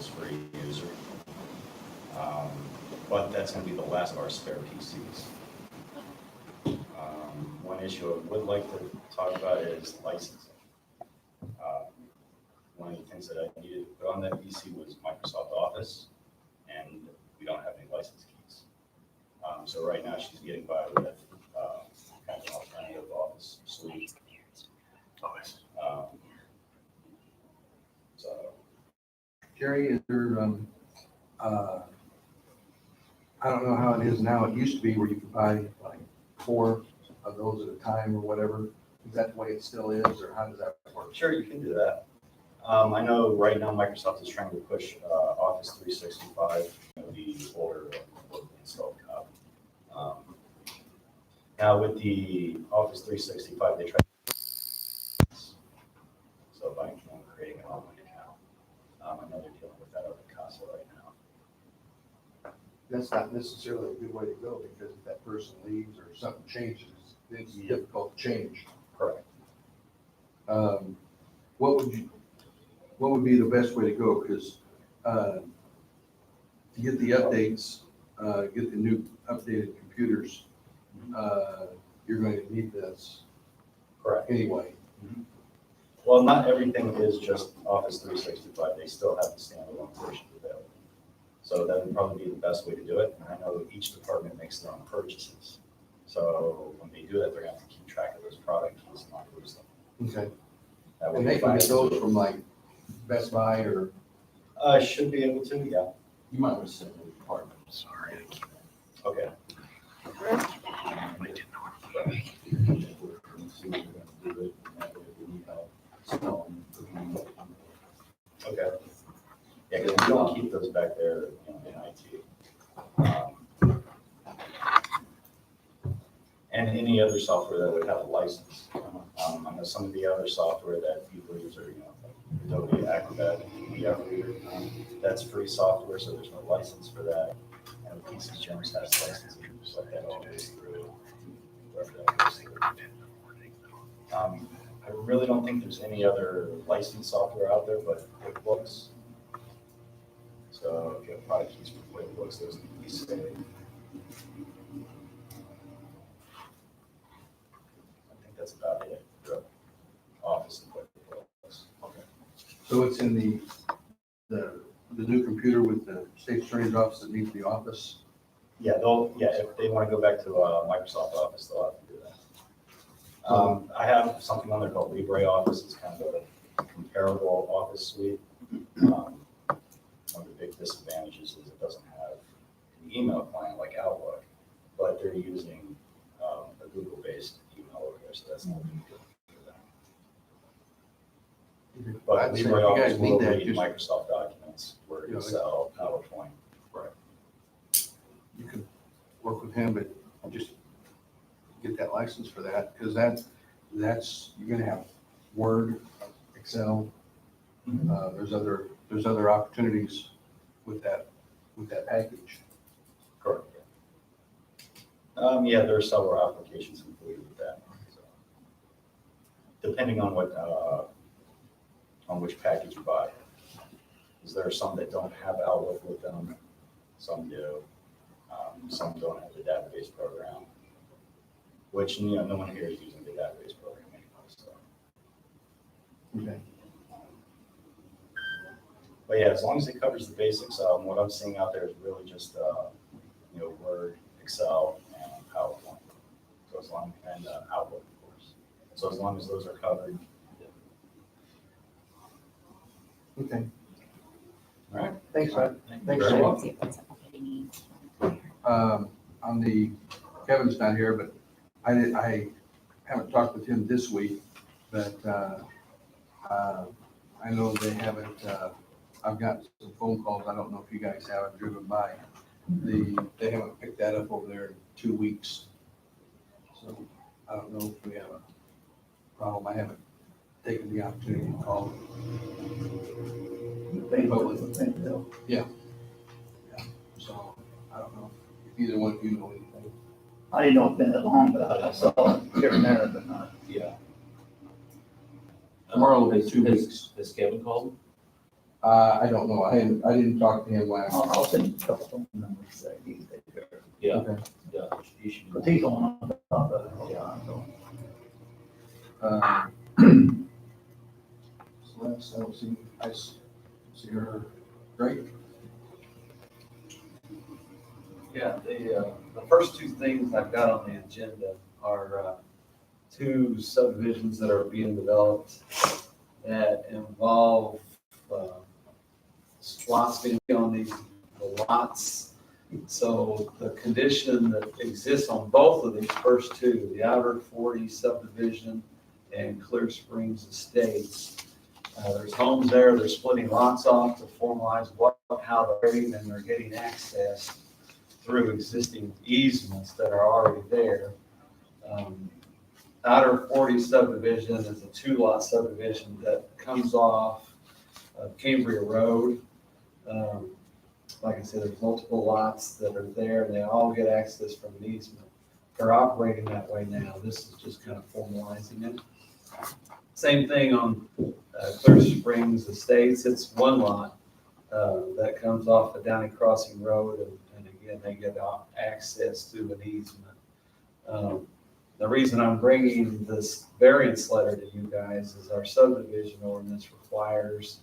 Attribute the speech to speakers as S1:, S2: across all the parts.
S1: Office for a user. But that's going to be the last of our spare PCs. One issue I would like to talk about is licensing. One of the things that I needed to put on that PC was Microsoft Office, and we don't have any license keys. So right now she's getting by with kind of an alternative Office suite. So
S2: Jerry, is there, I don't know how it is now. It used to be where you could buy like 4 of those at a time or whatever. Is that the way it still is, or how does that work?
S1: sure, you can do that. I know right now Microsoft is trying to push Office 365, the older installed copy. Now with the Office 365, they try. So if I'm creating an online account, I know they're dealing with that over CASA right now.
S2: That's not necessarily a good way to go, because if that person leaves or something changes, it's difficult to change.
S1: Correct.
S2: What would be the best way to go? Because to get the updates, get the new updated computers, you're going to need this
S1: Correct.
S2: anyway.
S1: Well, not everything is just Office 365. They still have the standalone versions available. So that would probably be the best way to do it. And I know each department makes their own purchases. So when they do that, they're going to have to keep track of those product keys and not lose them.
S2: Okay.
S1: That way
S2: And they
S1: if
S2: can
S1: I-
S2: get those from like Best Buy or.
S1: Should be able to, yeah.
S2: You might want to send the department. Sorry.
S1: Okay. Okay. Yeah, because we don't keep those back there in IT. And any other software that would have a license. I know some of the other software that people use are, like Adobe Acrobat, that's free software, so there's no license for that. And PC Gems has licenses, but that all goes through wherever that goes through. I really don't think there's any other licensed software out there but QuickBooks. So if you have product keys for QuickBooks, those need to be saved. I think that's about it for Office and QuickBooks.
S2: Okay. So it's in the new computer with the state attorney's office that needs the Office?
S1: Yeah, if they want to go back to Microsoft Office, they'll have to do that. I have something on there called LibreOffice. It's kind of a comparable Office suite. One of the big disadvantages is it doesn't have an email client like Outlook, but they're using a Google-based email over there, so that's not a big deal for them. But
S2: I'd say if you guys
S1: LibreOffice
S2: need
S1: will
S2: that,
S1: read
S2: just-
S1: Microsoft documents, Word, Excel, PowerPoint.
S2: You can work with him, but just get that license for that, because that's, you're gonna have Word, Excel. There's other opportunities with that package.
S1: Correct. Yeah, there are several applications included with that. So, depending on what, on which package you buy. Because there are some that don't have Outlook with them, some do. Some don't have the database program, which, no one here is using the database program anymore, so.
S2: Okay.
S1: But yeah, as long as it covers the basics, what I'm seeing out there is really just, Word, Excel, and PowerPoint. So as long, and Outlook, of course. So as long as those are covered.
S2: Okay.
S1: All right.
S2: Thanks, Fred. Thanks
S1: Very
S2: so
S1: well.
S2: much. On the, Kevin's not here, but I haven't talked with him this week, but I know they haven't, I've got some phone calls. I don't know if you guys haven't driven by. They haven't picked that up over there in 2 weeks. So I don't know if we have a problem. I haven't taken the opportunity to call. Yeah. So I don't know if either one of you know anything.
S3: I didn't know it's been that long, but I saw it here and there, but not.
S1: Yeah.
S2: Tomorrow will be 2 weeks.
S4: Has Kevin called?
S2: I don't know, I didn't talk to him last.
S3: I'll send you a couple phone numbers that he can take care of.
S1: Yeah,
S2: Okay.
S1: yeah. You should-
S3: But he's on top of it all the time, so.
S2: Celeste, I don't see, see her, great.
S4: Yeah, the first two things I've got on the agenda are two subdivisions that are being developed that involve lots being on the lots. So the condition that exists on both of these first two, the Outer 40 subdivision and Clear Springs Estates, there's homes there, they're splitting lots off to formalize how they're grading, and they're getting access through existing easements that are already there. Outer 40 subdivision is a 2-lot subdivision that comes off Cambria Road. Like I said, there's multiple lots that are there, and they all get access from an easement. They're operating that way now. This is just kind of formalizing it. Same thing on Clear Springs Estates. It's 1 lot that comes off of Downey Crossing Road, and again, they get access through an easement. The reason I'm bringing this variance letter to you guys is our subdivision ordinance requires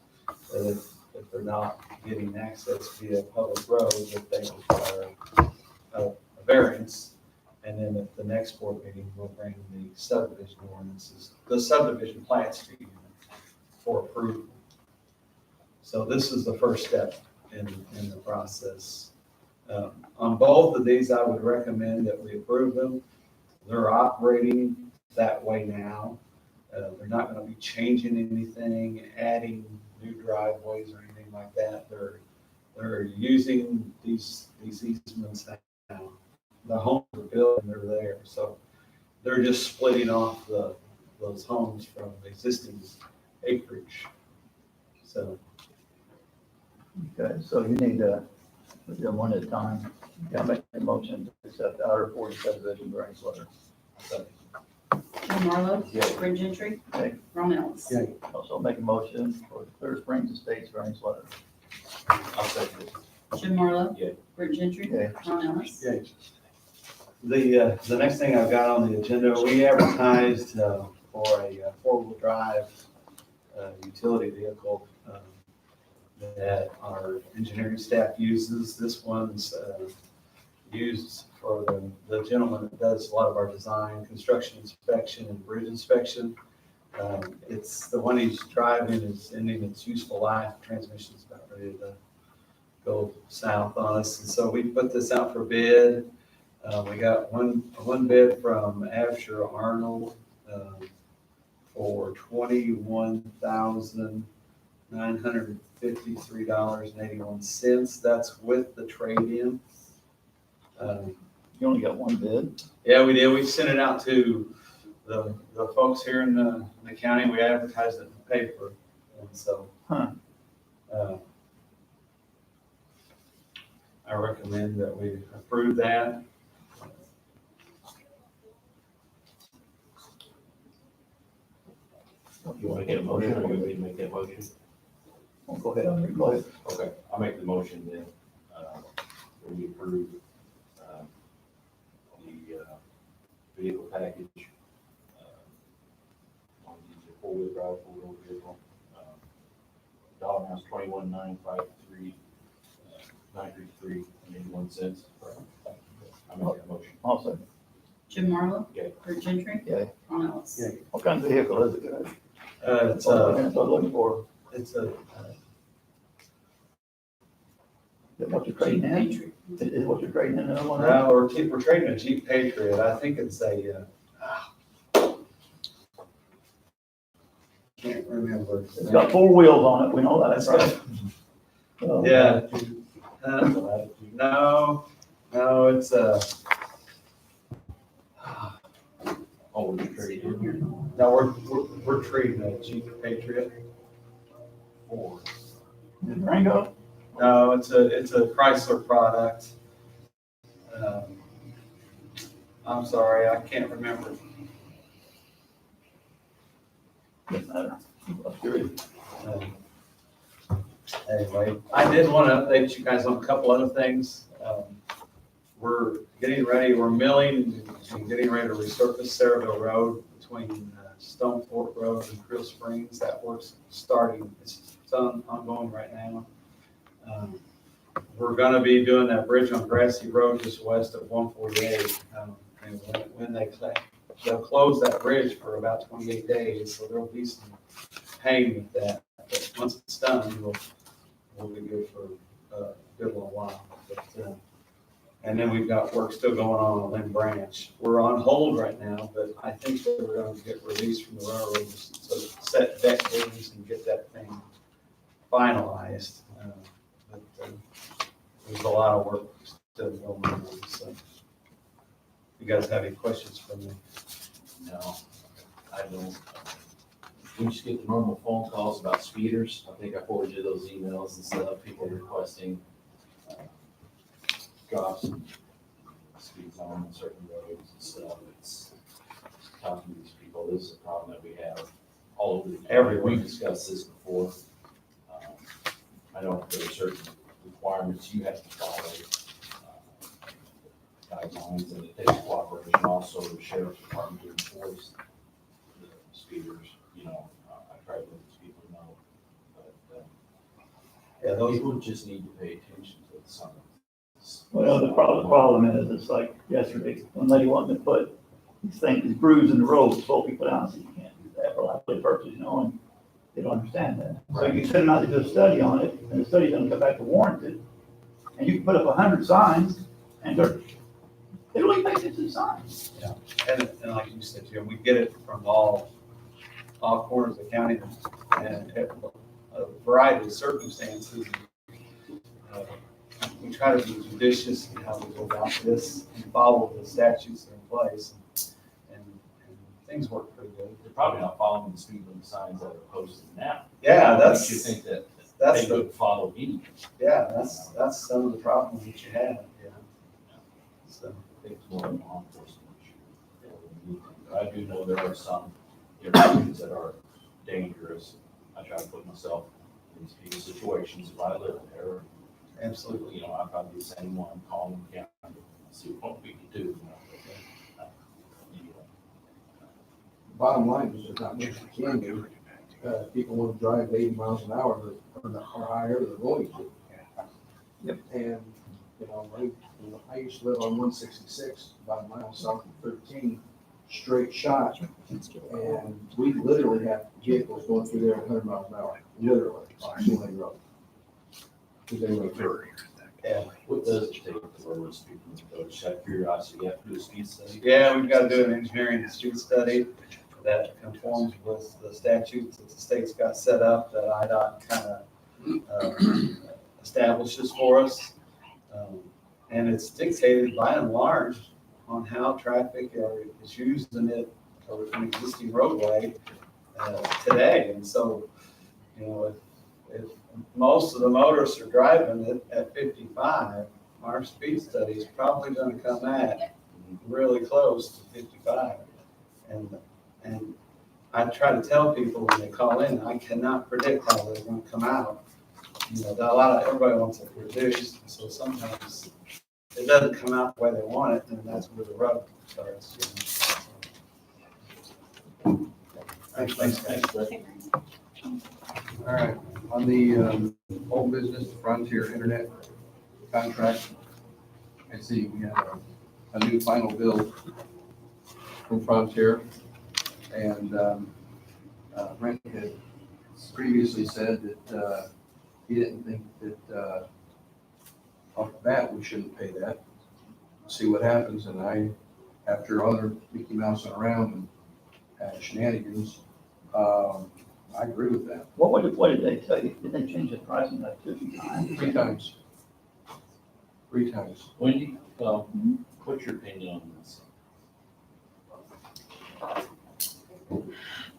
S4: that if they're not getting access via public road, that they require a variance. And then at the next board meeting, we'll bring the subdivision ordinances, the subdivision plans to you for approval. So this is the first step in the process. On both of these, I would recommend that we approve them. They're operating that way now. They're not going to be changing anything, adding new driveways or anything like that. They're using these easements now. The homes are built and they're there, so they're just splitting off those homes from existing acreage. So
S3: Okay, so you need to, do them one at a time. You gotta make a motion to accept the Outer 40 subdivision variance letter.
S5: Jim Marlowe.
S2: Yeah.
S5: Brent Gentry.
S3: Okay.
S5: Ron Ellis.
S2: Yeah.
S3: Also make a motion for the Clear Springs Estates variance letter.
S1: I'll second it.
S5: Jim Marlowe.
S1: Yeah.
S5: Brent Gentry.
S3: Yeah.
S5: Ron Ellis.
S2: Yeah.
S4: the next thing I've got on the agenda, we advertised for a 4-wheel drive utility vehicle that our engineering staff uses. This one's used for the gentleman that does a lot of our design, construction inspection, and bridge inspection. It's the one he's driving is ending its useful life. Transmission's about ready to go south on us. And so we put this out for bid. We got one bid from Absher Arnold for $21,953.81. That's with the trade-in.
S3: You only got one bid?
S4: Yeah, we did. We sent it out to the folks here in the county. We advertised it in the paper. And so I recommend that we approve that.
S1: You want to get a motion or you want me to make that motion?
S3: Well, go ahead, go ahead.
S1: Okay, I'll make the motion then. We approve the vehicle package on the 4-wheel drive, 4-wheel vehicle. Dollar amount's $21,953.81. I make that motion.
S3: Also,
S5: Jim Marlowe.
S1: Yeah.
S5: Brent Gentry.
S3: yeah,
S5: Ron Ellis.
S2: Yeah.
S3: what kind of vehicle is it, guys?
S4: It's
S3: That's
S4: a,
S3: what I'm looking for.
S4: it's a,
S3: Is what you're trading in?
S5: Patriot.
S3: Is what you're trading in another one?
S4: we're trading a Jeep Patriot. I think it's a, can't remember.
S3: It's got 4 wheels on it, we know that,
S4: It's
S3: right? Well,
S4: Yeah. No, it's a,
S1: Oh, we're trading.
S4: no, we're trading a Jeep Patriot.
S1: Four.
S3: Durango?
S4: No, it's a Chrysler product. I'm sorry, I can't remember.
S3: Doesn't matter. I'm curious.
S4: Anyway, I did want to update you guys on a couple other things. We're getting ready, we're milling and getting ready to resurface Saraville Road between Stone Fork Road and Creel Springs. That work's starting, it's ongoing right now. We're gonna be doing that bridge on Grassy Road just west of 148. And when they'll close that bridge for about 28 days, so there'll be some pain with that. But once it's done, we'll be good for a good little while. But, and then we've got work still going on Lynn Branch. We're on hold right now, but I think that we're going to get released from the railroad, so set deck days and get that thing finalized. But there's a lot of work still going on. So, you guys have any questions for me?
S6: No, I don't. We just get the normal phone calls about speeders. I think I forwarded you those emails and stuff, people requesting drops and speed zone on certain roads and stuff. It's talking to these people. This is a problem that we have all over the county.
S4: Everywhere.
S6: We've discussed this before. I know there are certain requirements you have to follow, guidelines, and it takes cooperation also with the sheriff's department to enforce the speeders. You know, I try to let these people know, but
S4: Yeah, those
S6: people just need to pay attention to the signs.
S3: Well, the problem is, it's like yesterday, one lady wanted to put these things, these grooves in the road, so people down, so you can't do that for liability purposes, you know, and they don't understand that. So you send them out to do a study on it, and the study's gonna come back to warrant it, and you can put up 100 signs, and they don't even pay attention to the signs.
S4: and like you said, Jim, we get it from all corners of the county and a variety of circumstances. We try to be judicious in how we go about this and follow the statutes that are in place, and things work pretty good.
S6: They're probably not following the speed limit signs that are posted now.
S4: Yeah,
S6: Makes you think that
S4: that's
S6: they
S4: the,
S6: would follow me.
S4: yeah, that's some of the problems that you have, yeah. So,
S6: I think it's more of a law enforcement issue. But I do know there are some things that are dangerous. I try to put myself in these people's situations if I live there.
S4: absolutely.
S6: You know, I'd probably be the same one, calling the county, see what we can do. You know.
S2: Bottom line is there's not much you can do. People want to drive 80 miles an hour or higher, they're going to.
S3: Yep.
S2: And, you know, I used to live on 166, about a mile south of 13, straight shot. And we literally have vehicles going through there at 100 miles an hour, literally, on 2-lane road. Because they were through.
S4: Yeah.
S6: What does it take for those people to go? Just out of curiosity, you have to do a speed study?
S4: Yeah, we've got to do an engineering and street study that conforms with the statutes that the state's got set up that IDOT kind of establishes for us. And it's dictated by and large on how traffic is using it or an existing roadway today. And so, you know, if most of the motorists are driving it at 55, our speed study is probably going to come at really close to 55. And I try to tell people when they call in, I cannot predict how they're going to come out. You know, everybody wants it reduced, so sometimes it doesn't come out the way they want it, and that's where the rub starts. You know.
S6: Thanks, Brett.
S2: All right, on the old business, Frontier Internet contract, I see we have a new final bill from Frontier. And Brent had previously said that he didn't think that off the bat we shouldn't pay that. See what happens. And after other Mickey Mousing around and shenanigans, I agree with that.
S3: What did they tell you? Did they change the pricing like 2 times?
S2: 3 times. 3 times.
S6: Wendy, what's your opinion on this?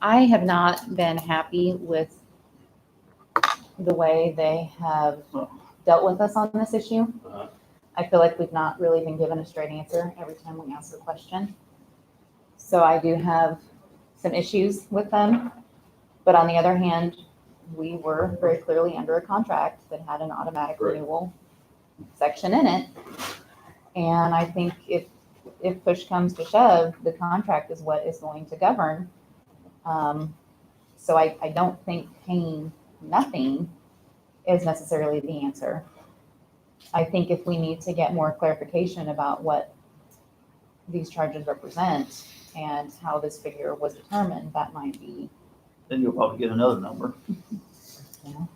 S7: I have not been happy with the way they have dealt with us on this issue.
S6: Uh-huh.
S7: I feel like we've not really been given a straight answer every time we ask a question. So I do have some issues with them. But on the other hand, we were very clearly under a contract that had an automatic
S6: Right.
S7: renewal section in it. And I think if push comes to shove, the contract is what is going to govern. So I don't think paying nothing is necessarily the answer. I think if we need to get more clarification about what these charges represent and how this figure was determined, that might be,
S3: Then you'll probably get another number.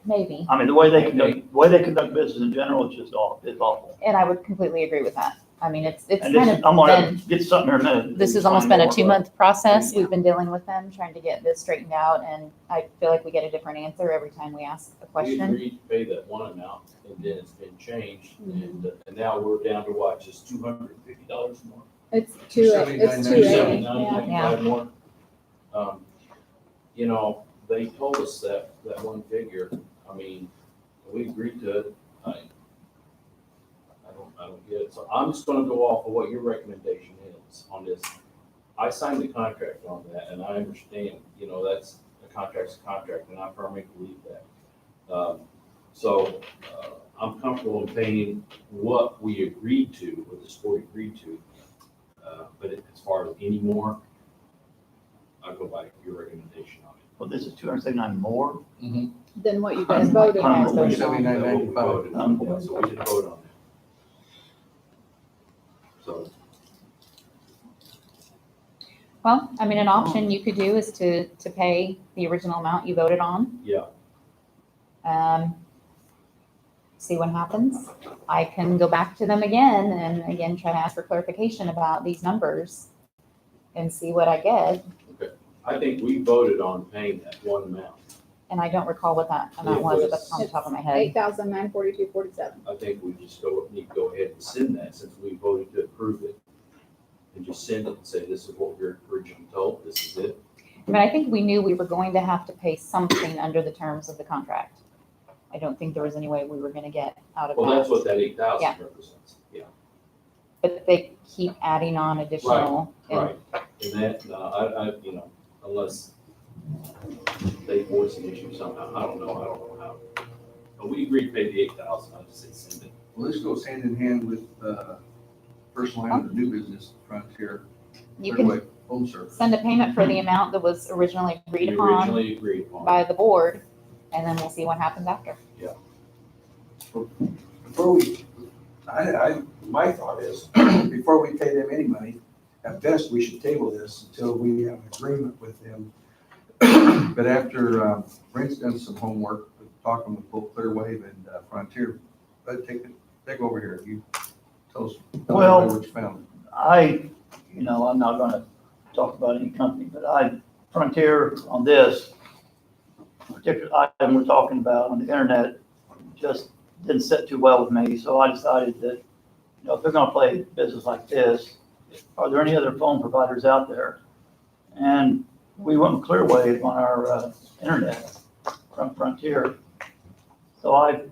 S7: maybe.
S3: I mean, the way they conduct business in general is just awful, it's awful.
S7: And I would completely agree with that. I mean, it's
S3: And
S7: kind
S3: this,
S7: of
S3: I'm gonna
S7: been,
S3: get something here in a minute.
S7: this has almost been a 2-month process.
S3: Yeah.
S7: We've been dealing with them, trying to get this straightened out, and I feel like we get a different answer every time we ask a
S6: We
S7: question.
S6: agreed to pay that one amount, and then it's been changed, and now we're down to what, just $250 more?
S8: It's two, it's 280,
S6: $279.95
S8: yeah.
S6: more. You know, they told us that one figure, I mean, we agreed to it. I don't get it, so I'm just gonna go off of what your recommendation is on this. I signed the contract on that, and I understand, you know, that's, a contract's a contract, and I firmly believe that. I'm comfortable in paying what we agreed to, what this board agreed to. But as far as any more, I'll go by your recommendation on it.
S3: Well, this is 279 more.
S8: Than what you guys voted on.
S3: Voted on.
S6: That what we
S2: $79.95.
S6: voted on. Yeah, so we didn't vote on that. So,
S7: Well, I mean, an option you could do is to pay the original amount you voted on.
S6: yeah,
S7: See what happens. I can go back to them again and again, try to ask for clarification about these numbers and see what I get.
S6: I think we voted on paying that one amount.
S7: And I don't recall what that amount was on the top of my head.
S8: 8,942.47.
S6: I think we just need to go ahead and send that since we voted to approve it. And just send it and say, this is what we were originally told, this is it.
S7: I mean, I think we knew we were going to have to pay something under the terms of the contract. I don't think there was any way we were gonna get out of
S6: Well, that's
S7: that.
S6: what that 8,000
S7: Yeah.
S6: represents, yeah.
S7: But they keep adding on additional. and-
S6: Right, and that, you know, unless they force an issue somehow, I don't know how. But we agreed to pay the 8,000, I just said send it.
S2: Well, this goes hand in hand with, first line of the new business, Frontier,
S7: You can
S2: Clearway Home Service.
S7: send a payment for the amount that was originally agreed
S6: We
S7: upon
S6: originally agreed upon.
S7: by the board, and then we'll see what happens after.
S9: Before we, my thought is, before we pay them any money, at best, we should table this until we have an agreement with them.
S2: But after, Brent's done some homework, talking with both Clearwave and Frontier, but take over here, you tell us
S3: Well-
S2: what you found.
S3: I'm not gonna talk about any company, but Frontier on this particular item we're talking about on the internet just didn't sit too well with me, so I decided that, if they're gonna play business like this, are there any other phone providers out there? And we went with Clearwave on our internet from Frontier. So I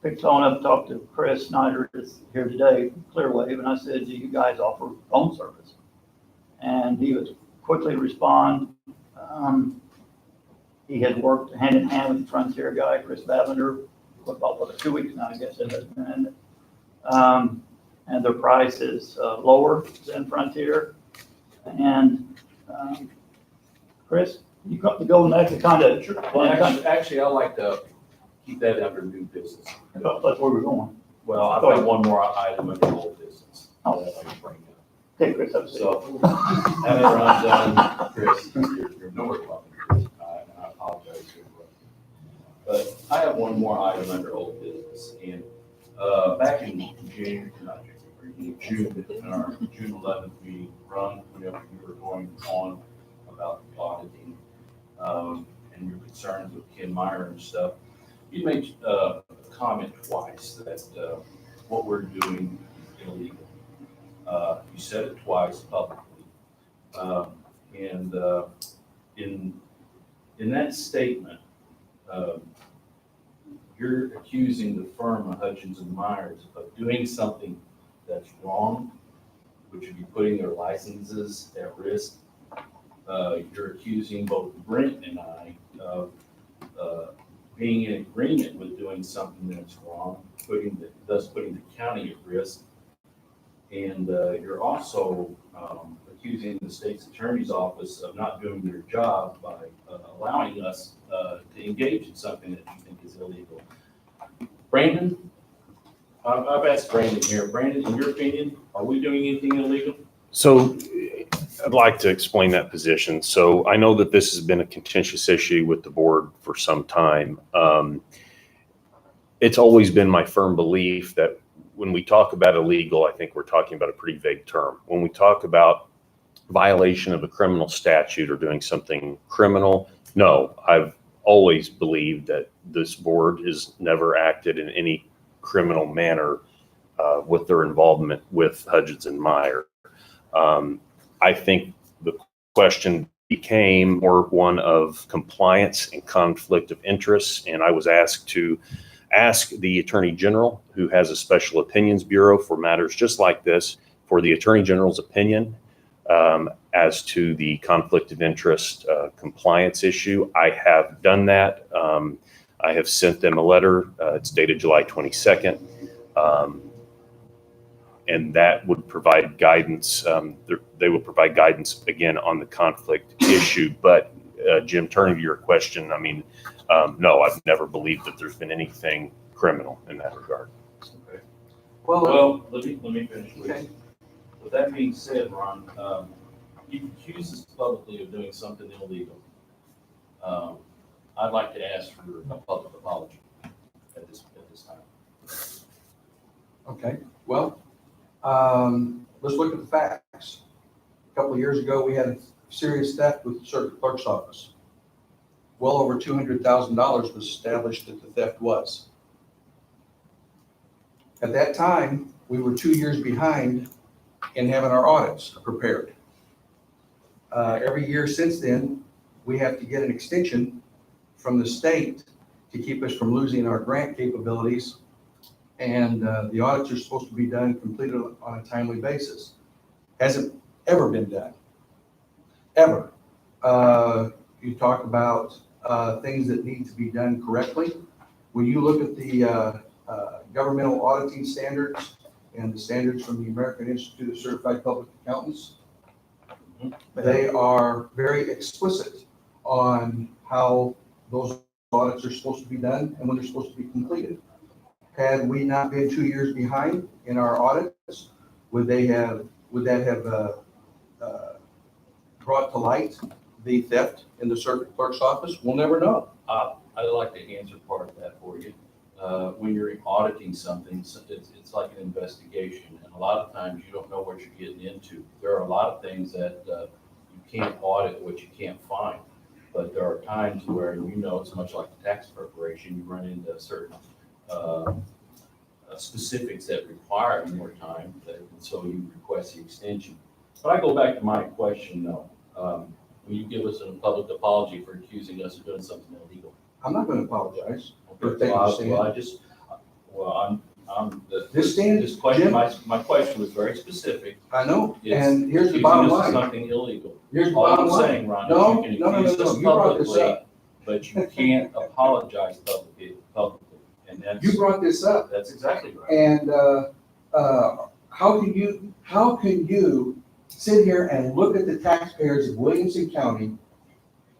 S3: picked the phone up, talked to Chris Snyder, that's here today, Clearwave, and I said, do you guys offer phone service? And he was quickly respond. He had worked hand in hand with the Frontier guy, Chris Bavender, for about 2 weeks now, I guess it has been. And their price is lower than Frontier. And Chris, you got to go next to kind of,
S6: Well, actually, I like to keep that under new business.
S3: that's where we're going.
S6: Well, I've got one more item under old business.
S3: Oh.
S6: that I can bring up.
S3: Okay, Chris, that's it.
S6: So, now that I'm done, Chris, you're nowhere welcome, Chris, and I apologize for it. But I have one more item under old business, and, back in June, in our June 11th meeting, Ron, whenever you were going on about auditing, and your concerns with Ken Meyer and stuff, you made, a comment twice that, what we're doing is illegal. You said it twice publicly. And in that statement, you're accusing the firm of Hutchins and Myers of doing something that's wrong, which would be putting their licenses at risk. You're accusing both Brent and I of being in agreement with doing something that's wrong, thus putting the county at risk. And you're also accusing the state's attorney's office of not doing their job by allowing us to engage in something that you think is illegal. Brandon, I've asked Brandon here. Brandon, in your opinion, are we doing anything illegal?
S10: So I'd like to explain that position. So I know that this has been a contentious issue with the board for some time. It's always been my firm belief that when we talk about illegal, I think we're talking about a pretty vague term. When we talk about violation of a criminal statute or doing something criminal, no, I've always believed that this board has never acted in any criminal manner with their involvement with Hudgens and Meyer. I think the question became more one of compliance and conflict of interest, and I was asked to ask the Attorney General, who has a Special Opinions Bureau for matters just like this, for the Attorney General's opinion as to the conflict of interest compliance issue. I have done that. I have sent them a letter. It's dated July 22nd. And that would provide guidance. They will provide guidance again on the conflict issue. But Jim, turning to your question, I mean, no, I've never believed that there's been anything criminal in that regard.
S6: Okay.
S2: Well,
S6: Let me finish with
S2: okay.
S6: you. With that being said, Ron, you accuse us publicly of doing something illegal. I'd like to ask for a public apology at this time.
S2: Okay, well, let's look at the facts. A couple of years ago, we had a serious theft with the circuit clerk's office. Well over $200,000 was established that the theft was. At that time, we were 2 years behind in having our audits prepared. Every year since then, we have to get an extension from the state to keep us from losing our grant capabilities. And the audits are supposed to be done, completed on a timely basis. Hasn't ever been done, ever. You talk about things that need to be done correctly. When you look at the governmental auditing standards and the standards from the American Institute of Certified Public Accountants, they are very explicit on how those audits are supposed to be done and when they're supposed to be completed. Had we not been 2 years behind in our audits, would that have brought to light the theft in the circuit clerk's office? We'll never know.
S6: I'd like to answer part of that for you. When you're auditing something, it's like an investigation, and a lot of times you don't know what you're getting into. There are a lot of things that you can't audit what you can't find, but there are times where it's much like the tax preparation, you run into certain specifics that require more time, and so you request the extension. But I go back to my question though. Will you give us a public apology for accusing us of doing something illegal?
S2: I'm not going to apologize.
S6: Okay, this question,
S2: Jim?
S6: my question was very specific.
S2: I know,
S6: It's
S2: and here's the
S6: accusing
S2: bottom
S6: us of
S2: line.
S6: something illegal.
S2: Here's the
S6: All
S2: bottom
S6: I'm
S2: line.
S6: saying, Ron,
S2: No,
S6: is you
S2: no,
S6: can accuse us
S2: you brought this
S6: publicly,
S2: up.
S6: but you can't apologize publicly, and
S2: You brought this up,
S6: that's exactly right.
S2: and how can you sit here and look at the taxpayers of Williamson County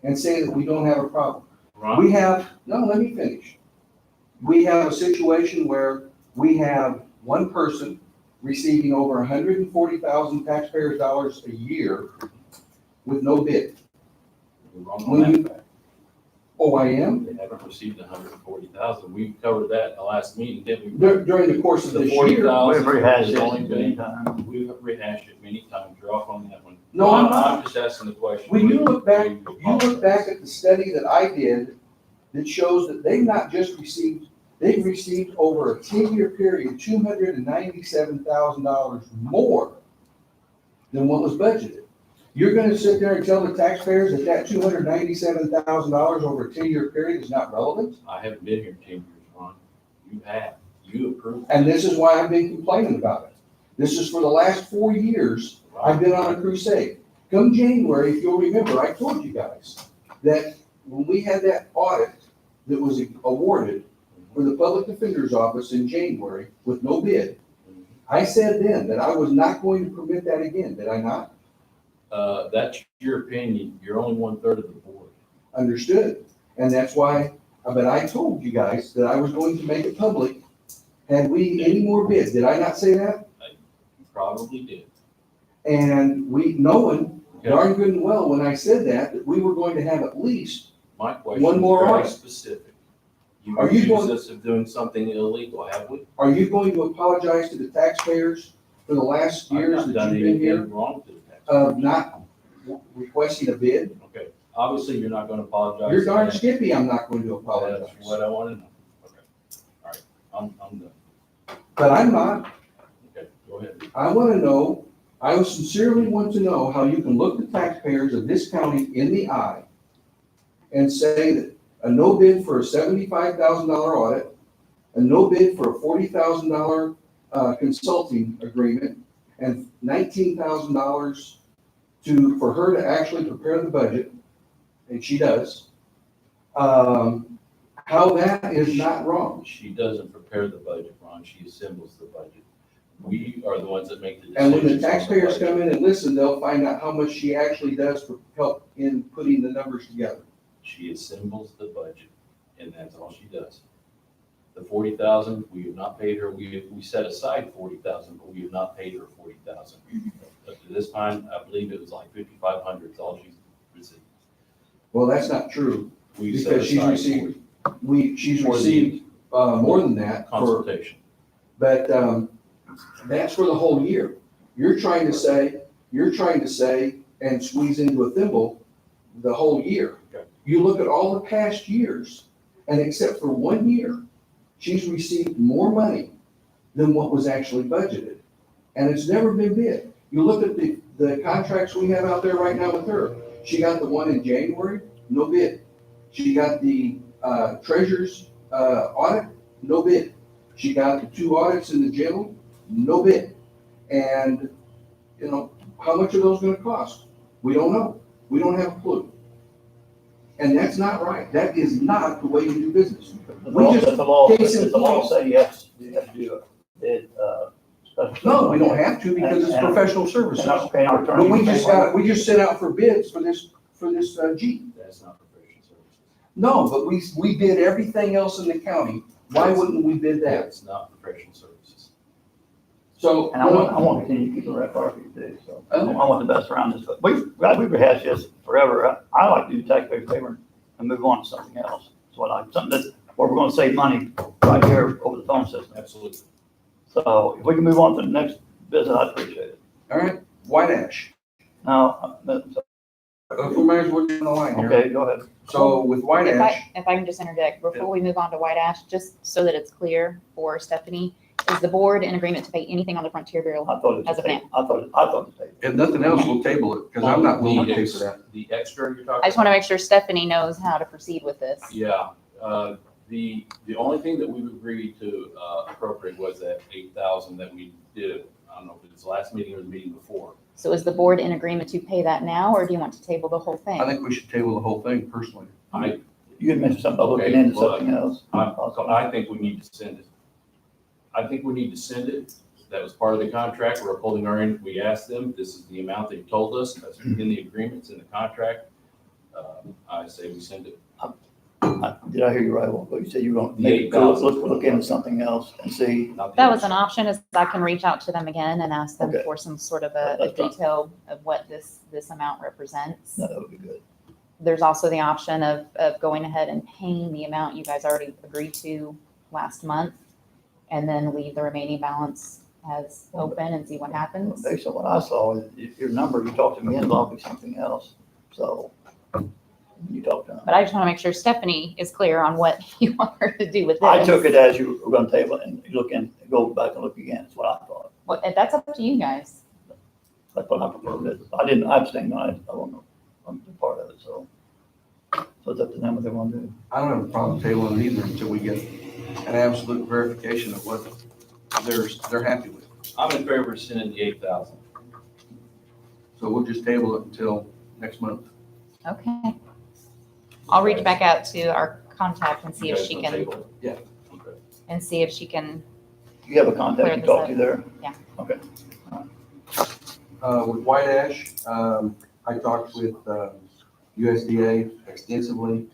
S2: and say that we don't have a problem?
S6: Ron,
S2: Let me finish. We have a situation where we have one person receiving over 140,000 taxpayers' dollars a year with no bid.
S6: you're wrong on that fact.
S2: Oh, I am?
S6: They haven't received 140,000. We covered that in the last meeting, didn't we?
S2: During the course of
S6: The
S2: this year.
S6: 40,000
S3: We've rehashed
S6: has
S3: it
S6: only
S3: many
S6: been,
S3: times.
S6: we've rehashed it many times. You're off on that one.
S2: No, I'm not.
S6: I'm just asking the question.
S2: When you look back,
S6: Will
S2: you look back at the study that I did that shows that they've not just received, they've received over a 10-year period, $297,000 more than what was budgeted. You're gonna sit there and tell the taxpayers that that $297,000 over a 10-year period is not relevant?
S6: I haven't been here 10 years, Ron. You have. You approved.
S2: And this is why I've been complaining about it. This is for the last 4 years, I've been on a crusade. Come January, if you'll remember, I told you guys that when we had that audit that was awarded for the public defender's office in January with no bid. I said then that I was not going to permit that again, did I not?
S6: That's your opinion. You're only 1/3 of the board.
S2: Understood. And that's why, but I told you guys that I was going to make it public. Had we any more bids, did I not say that?
S6: You probably did.
S2: And knowing darn good and well, when I said that we were going to have at least,
S6: My question
S2: One
S6: is
S2: more
S6: very
S2: audit.
S6: specific. You
S2: Are you
S6: accused
S2: going-
S6: us of doing something illegal, have we?
S2: are you going to apologize to the taxpayers for the last
S6: I've
S2: years
S6: not
S2: that
S6: done
S2: you've been here
S6: anything wrong to the tax.
S2: of not requesting a bid?
S6: Okay, obviously, you're not gonna apologize.
S2: You're
S6: to
S2: darn
S6: that.
S2: skippy, I'm not going to apologize.
S6: That's what I wanna know. Okay, all right, I'm done.
S2: But I'm not.
S6: Okay, go ahead.
S2: I want to know, I sincerely want to know how you can look the taxpayers of this county in the eye and say that a no bid for a $75,000 audit, a no bid for a $40,000 consulting agreement, and $19,000 for her to actually prepare the budget, and she does, how that is not wrong.
S6: She doesn't prepare the budget, Ron, she assembles the budget. We are the ones that make the
S2: And
S6: decisions.
S2: when the
S6: on
S2: taxpayers
S6: budget.
S2: come in and listen, they'll find out how much she actually does for help in putting the numbers together.
S6: She assembles the budget, and that's all she does. The 40,000, we have not paid her, we set aside 40,000, but we have not paid her 40,000. Up to this time, I believe it was like 5,500 is all she's received.
S2: Well, that's not true.
S6: We set
S2: Because she's
S6: aside
S2: received, she's
S6: For the
S2: received, more than that for,
S6: consultation.
S2: but, that's for the whole year. You're trying to say and squeeze into a thimble the whole year.
S6: Okay.
S2: You look at all the past years, and except for 1 year, she's received more money than what was actually budgeted. And it's never been bid. You look at the contracts we have out there right now with her. She got the one in January, no bid. She got the treasurer's audit, no bid. She got the 2 audits in the jail, no bid. And, how much are those gonna cost? We don't know. We don't have a clue. And that's not right. That is not the way to do business. We just,
S3: The law,
S2: case in
S3: the law
S2: point.
S3: say yes, you have to do a bid, special.
S2: No, we don't have to because it's professional services.
S3: And okay, our
S2: But
S3: attorney-
S2: we just sent out for bids for this Jeep.
S6: That's not professional services.
S2: No, but we bid everything else in the county. Why wouldn't we bid that?
S6: That's not professional services.
S2: So,
S3: And I want to continue keeping red carpet too, so I want the best around this. But we've rehashed this forever. I like to do taxpayer favor and move on to something else. It's what something that, where we're gonna save money right here over the phone system.
S6: Absolutely.
S3: So if we can move on to the next business, I'd appreciate it.
S2: all right, white ash.
S3: Now,
S2: We might as well get on the line here.
S3: okay, go ahead.
S2: So with white ash,
S7: If I can just interject, before we move on to White Ash, just so that it's clear for Stephanie, is the board in agreement to pay anything on the Frontier Bureau?
S3: I thought it
S7: As
S3: was,
S7: of now.
S3: I thought it was.
S2: if nothing else, we'll table it because I'm not willing to pay for that.
S6: The extra you're talking.
S7: I just want to make sure Stephanie knows how to proceed with this.
S6: Yeah, the only thing that we've agreed to appropriate was that 8,000 that we did, I don't know if it was the last meeting or the meeting before.
S7: So is the board in agreement to pay that now, or do you want to table the whole thing?
S2: I think we should table the whole thing personally.
S3: You had mentioned something about looking
S6: Okay,
S3: into
S6: well,
S3: something else.
S6: I think we need to send it. I think we need to send it. That was part of the contract. We're upholding our end. We asked them, this is the amount they told us. That's in the agreements, in the contract. I say we send it.
S3: Did I hear you right? Well, you said you were going to
S6: The
S3: maybe
S6: 8,000.
S3: look into something else and see.
S6: Not the
S7: That was
S6: extra.
S7: an option, is I can reach out to them again and ask them
S3: Okay.
S7: for some sort of a
S3: That's fine.
S7: detail of what this amount represents.
S3: No, that would be good.
S7: There's also the option of going ahead and paying the amount you guys already agreed to last month, and then leave the remaining balance as open and see what happens.
S3: Based on what I saw, your number, you talked to me involving something else. So you talked to them.
S7: But I just want to make sure Stephanie is clear on what you want her to do with this.
S3: I took it as you were going to table it and look in, go back and look again. That's what I thought.
S7: Well, and that's up to you guys.
S3: That's what I preferred. I abstained. I don't know. I'm a part of it, so. So it's up to them what they want to do.
S2: I don't have a problem tabling it either until we get an absolute verification of what they're happy with.
S6: I'm in favor of sending the 8,000.
S2: So we'll just table it until next month.
S7: Okay. I'll reach back out to our contact and see
S6: You
S7: if
S6: guys
S7: she
S6: wanna
S7: can,
S6: table it?
S2: Yeah.
S6: Okay.
S7: and see if she can,
S3: You have a contact you talk to there?
S7: Yeah.
S3: Okay.
S2: With White Ash, I talked with USDA extensively.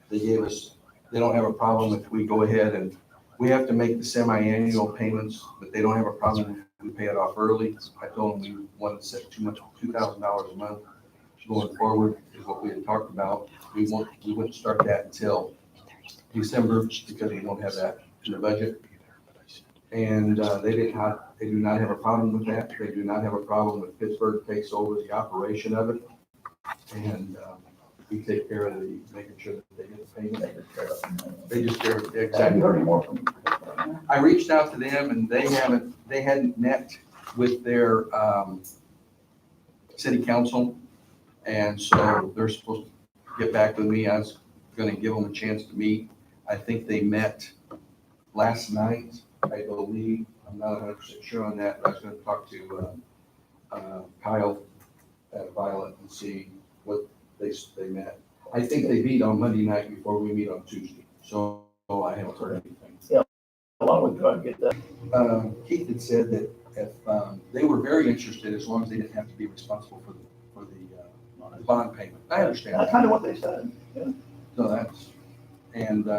S2: They gave us, they don't have a problem if we go ahead and, we have to make the semi-annual payments, but they don't have a problem if we pay it off early. I told them we wanted to set $2,000 a month going forward is what we had talked about. We wouldn't start that until December because we don't have that in the budget. And they do not have a problem with that. They do not have a problem with Pittsburgh takes over the operation of it. And we take care of the, making sure that they get the payment. They just care,
S3: Have you
S2: exactly.
S3: heard any more from?
S2: I reached out to them and they hadn't met with their city council. And so they're supposed to get back with me. I was gonna give them a chance to meet. I think they met last night, I believe. I'm not 100% sure on that, but I was gonna talk to Kyle at Violet and see what they met. I think they meet on Monday night before we meet on Tuesday, so I haven't heard anything.
S3: How long we try to get that?
S2: Keith had said that if, they were very interested as long as they didn't have to be responsible for the bond payment. I understand
S3: That's
S2: that.
S3: kind of what they said. Yeah.
S2: So that's, and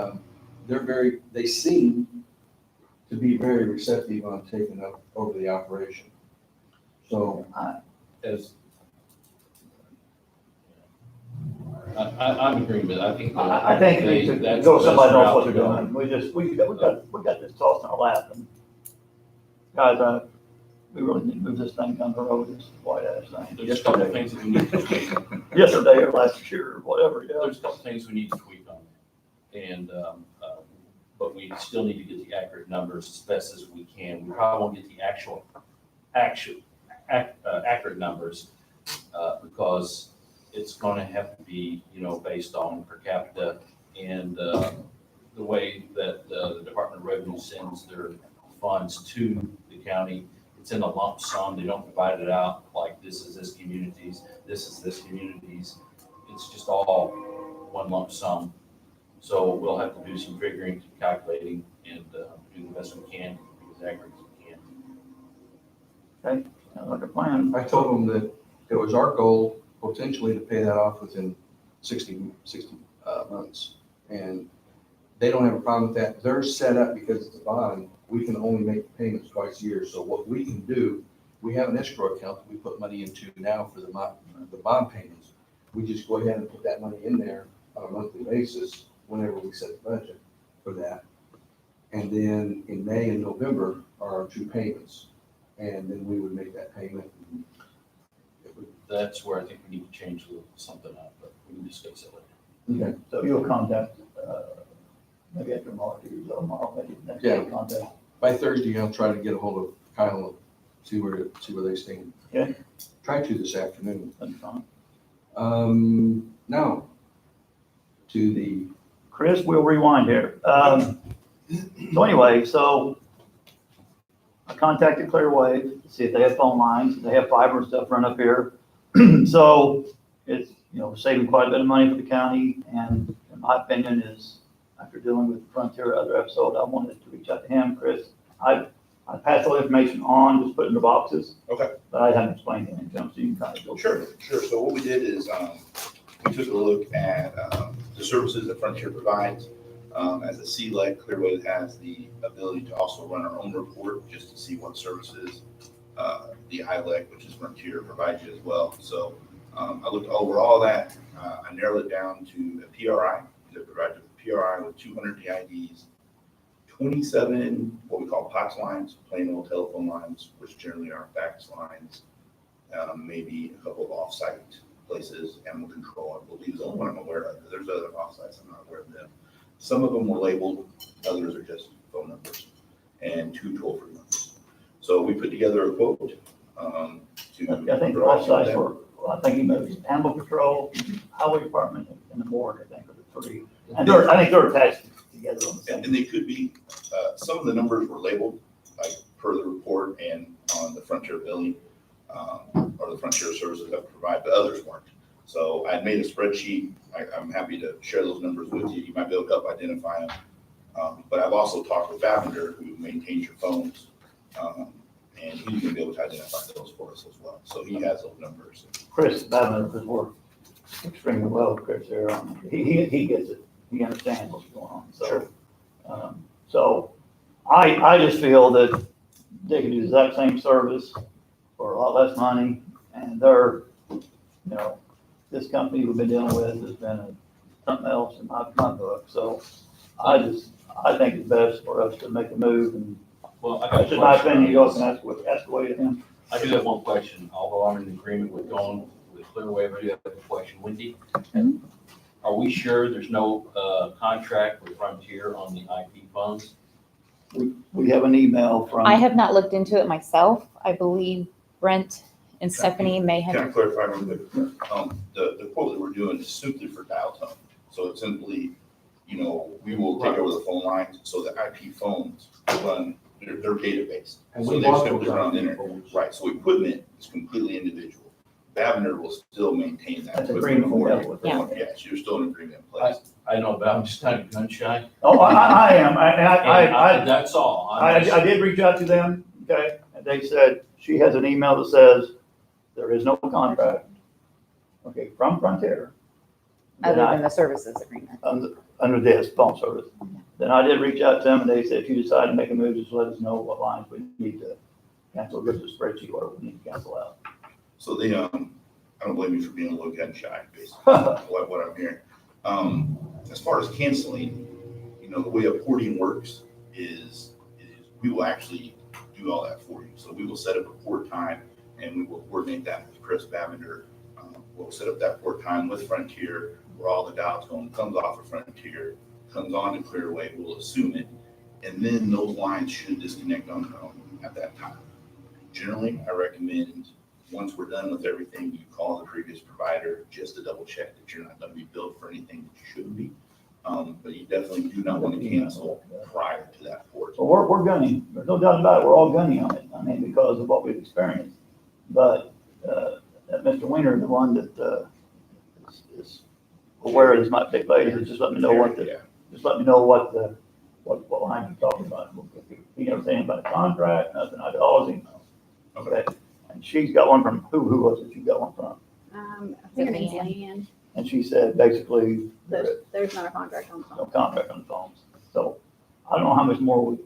S2: they seem to be very receptive on taking over the operation. So,
S6: As I'm agreeing with it. I think.
S3: I think we should
S6: that's
S3: go
S6: the
S3: somebody
S6: best
S3: knows
S6: route
S3: what
S6: to
S3: they're
S6: go.
S3: doing. We got this tossed in our lap. And guys, we really need to move this thing down the road, this White Ash thing.
S6: There's a couple of things that we need to tweak on.
S3: Yesterday or last year or whatever, yeah.
S6: There's a couple of things we need to tweak on. And, but we still need to get the accurate numbers as best as we can. We probably won't get the accurate numbers, because it's gonna have to be, based on per capita and, the way that the Department of Revenue sends their funds to the county. It's in a lump sum. They don't divide it out like this is this community's, this is this community's. It's just all one lump sum. So we'll have to do some figuring, calculating, and do the best we can, be as accurate as we can.
S3: Sounds like a plan.
S2: I told them that it was our goal potentially to pay that off within 60 months. And they don't have a problem with that. They're set up because it's a bond. We can only make payments twice a year. So what we can do, we have an escrow account that we put money into now for the bond payments. We just go ahead and put that money in there on a monthly basis whenever we set the budget for that. And then in May and November are our two payments. And then we would make that payment.
S6: That's where I think we need to change something up, but we can discuss it later.
S2: Okay.
S3: So you'll contact, maybe after tomorrow, maybe next day,
S2: Yeah.
S3: contact.
S2: By Thursday, I'll try to get a hold of Kyle and see where they stand.
S3: Okay.
S2: Try to this afternoon.
S3: That's fine.
S2: Now, to the,
S3: Chris, we'll rewind here. So anyway, I contacted Clearwave to see if they have phone lines. They have fiber and stuff run up here. So it's, saving quite a bit of money for the county. And in my opinion is, after dealing with Frontier other episode, I wanted to reach out to him, Chris. I passed all the information on, just put it in the boxes.
S11: Okay.
S3: But I haven't explained anything to him, so you can kind of go.
S11: Sure. So what we did is, we took a look at, the services that Frontier provides. As a CLEC, Clearwave has the ability to also run our own report just to see what services, the ILEC, which is Frontier, provides you as well. So, I looked over all that. I narrowed it down to a PRI that provides a PRI with 200 DIDs, 27 what we call POTS lines, plain old telephone lines, which generally are fax lines, maybe a couple of off-site places, animal control, I believe is the only one I'm aware of. There's other off-sites, I'm not aware of them. Some of them were labeled, others are just phone numbers, and 2 toll-free numbers. So we put together a quote to.
S3: I think the off-sites were, I think he knows Animal Control, Highway Department, and the board, I think, are the three. And I think they're attached together on the same.
S11: And they could be, some of the numbers were labeled, like per the report and on the Frontier billing, or the Frontier services that we provide, but others weren't. So I made a spreadsheet. I'm happy to share those numbers with you. You might be able to help identify them. But I've also talked with Lavender, who maintains your phones. And he's gonna be able to identify those for us as well. So he has those numbers.
S3: Chris Babbitt has worked extremely well with Chris there. He gets it. He understands what's going on, so. So I just feel that they can do the exact same service for a lot less money, and they're, this company we've been dealing with has been something else in my book, so I think it's best for us to make a move, and
S6: Well, I got
S3: that's
S6: a
S3: in my
S6: question.
S3: opinion, you guys can ask away to him.
S6: I do have one question, although I'm in agreement with going with Clearwave, I do have a question. Wendy? Are we sure there's no contract with Frontier on the IP phones?
S3: We have an email from.
S7: I have not looked into it myself. I believe Brent and Stephanie may
S11: Can I
S7: have.
S11: clarify real quick? The quote that we're doing is simply for dial tone. So it's simply, we will take over the phone lines, so the IP phones run, they're database.
S9: And
S11: So
S9: we
S11: they
S9: bought
S11: simply
S9: those
S11: run on the
S9: IP
S11: internet.
S9: phones.
S11: Right, so equipment is completely individual. Babner will still maintain that.
S3: That's
S11: equipment
S3: agreement we
S11: for
S3: have
S11: you.
S3: with them.
S7: Yeah.
S11: Yes, you're still in agreement in place.
S6: I know, but I'm just kind of gun shy.
S3: Oh, I am, I
S6: That's all.
S3: I did reach out to them, okay, and they said, she has an email that says, there is no contract, okay, from Frontier. Then
S7: Other
S3: I-
S7: than the services agreement.
S3: under this phone service. Then I did reach out to them, and they said, if you decide to make a move, just let us know what lines we need to cancel, give us a spreadsheet, what we need to cancel out.
S11: So they, I don't blame you for being a little gun shy, based on what I'm hearing. As far as canceling, the way a porting works is we will actually do all that for you. So we will set up a port time, and we will coordinate that with Chris Bavender. We'll set up that port time with Frontier, where all the dial tone comes off of Frontier, comes on to Clearwave, we'll assume it, and then those lines should disconnect on their own at that time. Generally, I recommend, once we're done with everything, you call the previous provider just to double check that you're not gonna be billed for anything that you shouldn't be. But you definitely do not want to cancel prior to that port.
S3: So we're gunning, there's no doubt about it, we're all gunning on it, because of what we've experienced. But, that Mr. Winter, the one that, is aware of this might take place, just let me know what
S11: Yeah.
S3: just let me know what line you're talking about. He never said anything about a contract, nothing, I always email. Okay, and she's got one from, who was it you got one from?
S8: I think her name's Leanne.
S3: And she said basically,
S8: There's not a contract on the
S3: no
S8: phone.
S3: contract on the phones. So I don't know how much more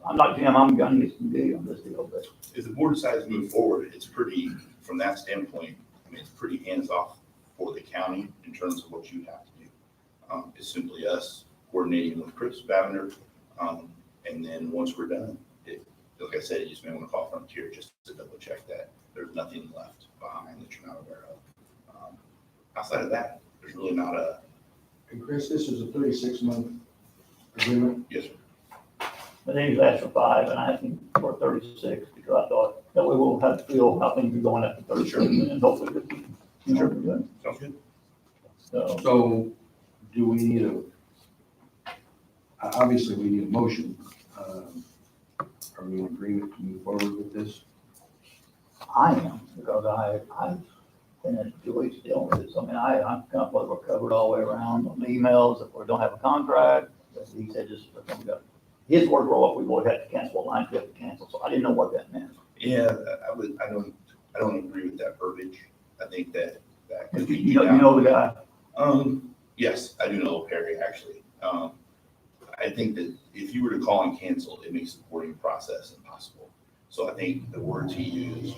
S3: I'm not Jim, I'm gunning this deal on this deal, but
S11: If the board decides to move forward, it's pretty, from that standpoint, it's pretty hands-off for the county in terms of what you have to do. It's simply us coordinating with Chris Bavender, and then once we're done, like I said, you just may want to call Frontier just to double check that there's nothing left behind that you're not aware of. Outside of that, there's really not a,
S9: And Chris, this is a 36-month agreement.
S11: yes, sir.
S3: But then he's asked for 5, and I asked him for 36, because I thought that way we'll have to feel how things are going after 36, and hopefully we'll keep, we're good.
S11: Sounds good.
S3: So,
S2: So do we need obviously we need a motion. Are we in agreement to move forward with this?
S3: I am, because I've been in 2 weeks dealing with this. I'm comfortable we're covered all the way around on the emails, if we don't have a contract, as he said, just, his words were what we would have to cancel, what lines we have to cancel, so I didn't know what that meant.
S11: Yeah, I don't agree with that verbiage. I think that could be.
S3: You know the guy?
S11: Yes, I do know Perry, actually. I think that if you were to call and cancel, it makes the boarding process impossible. So I think the words he used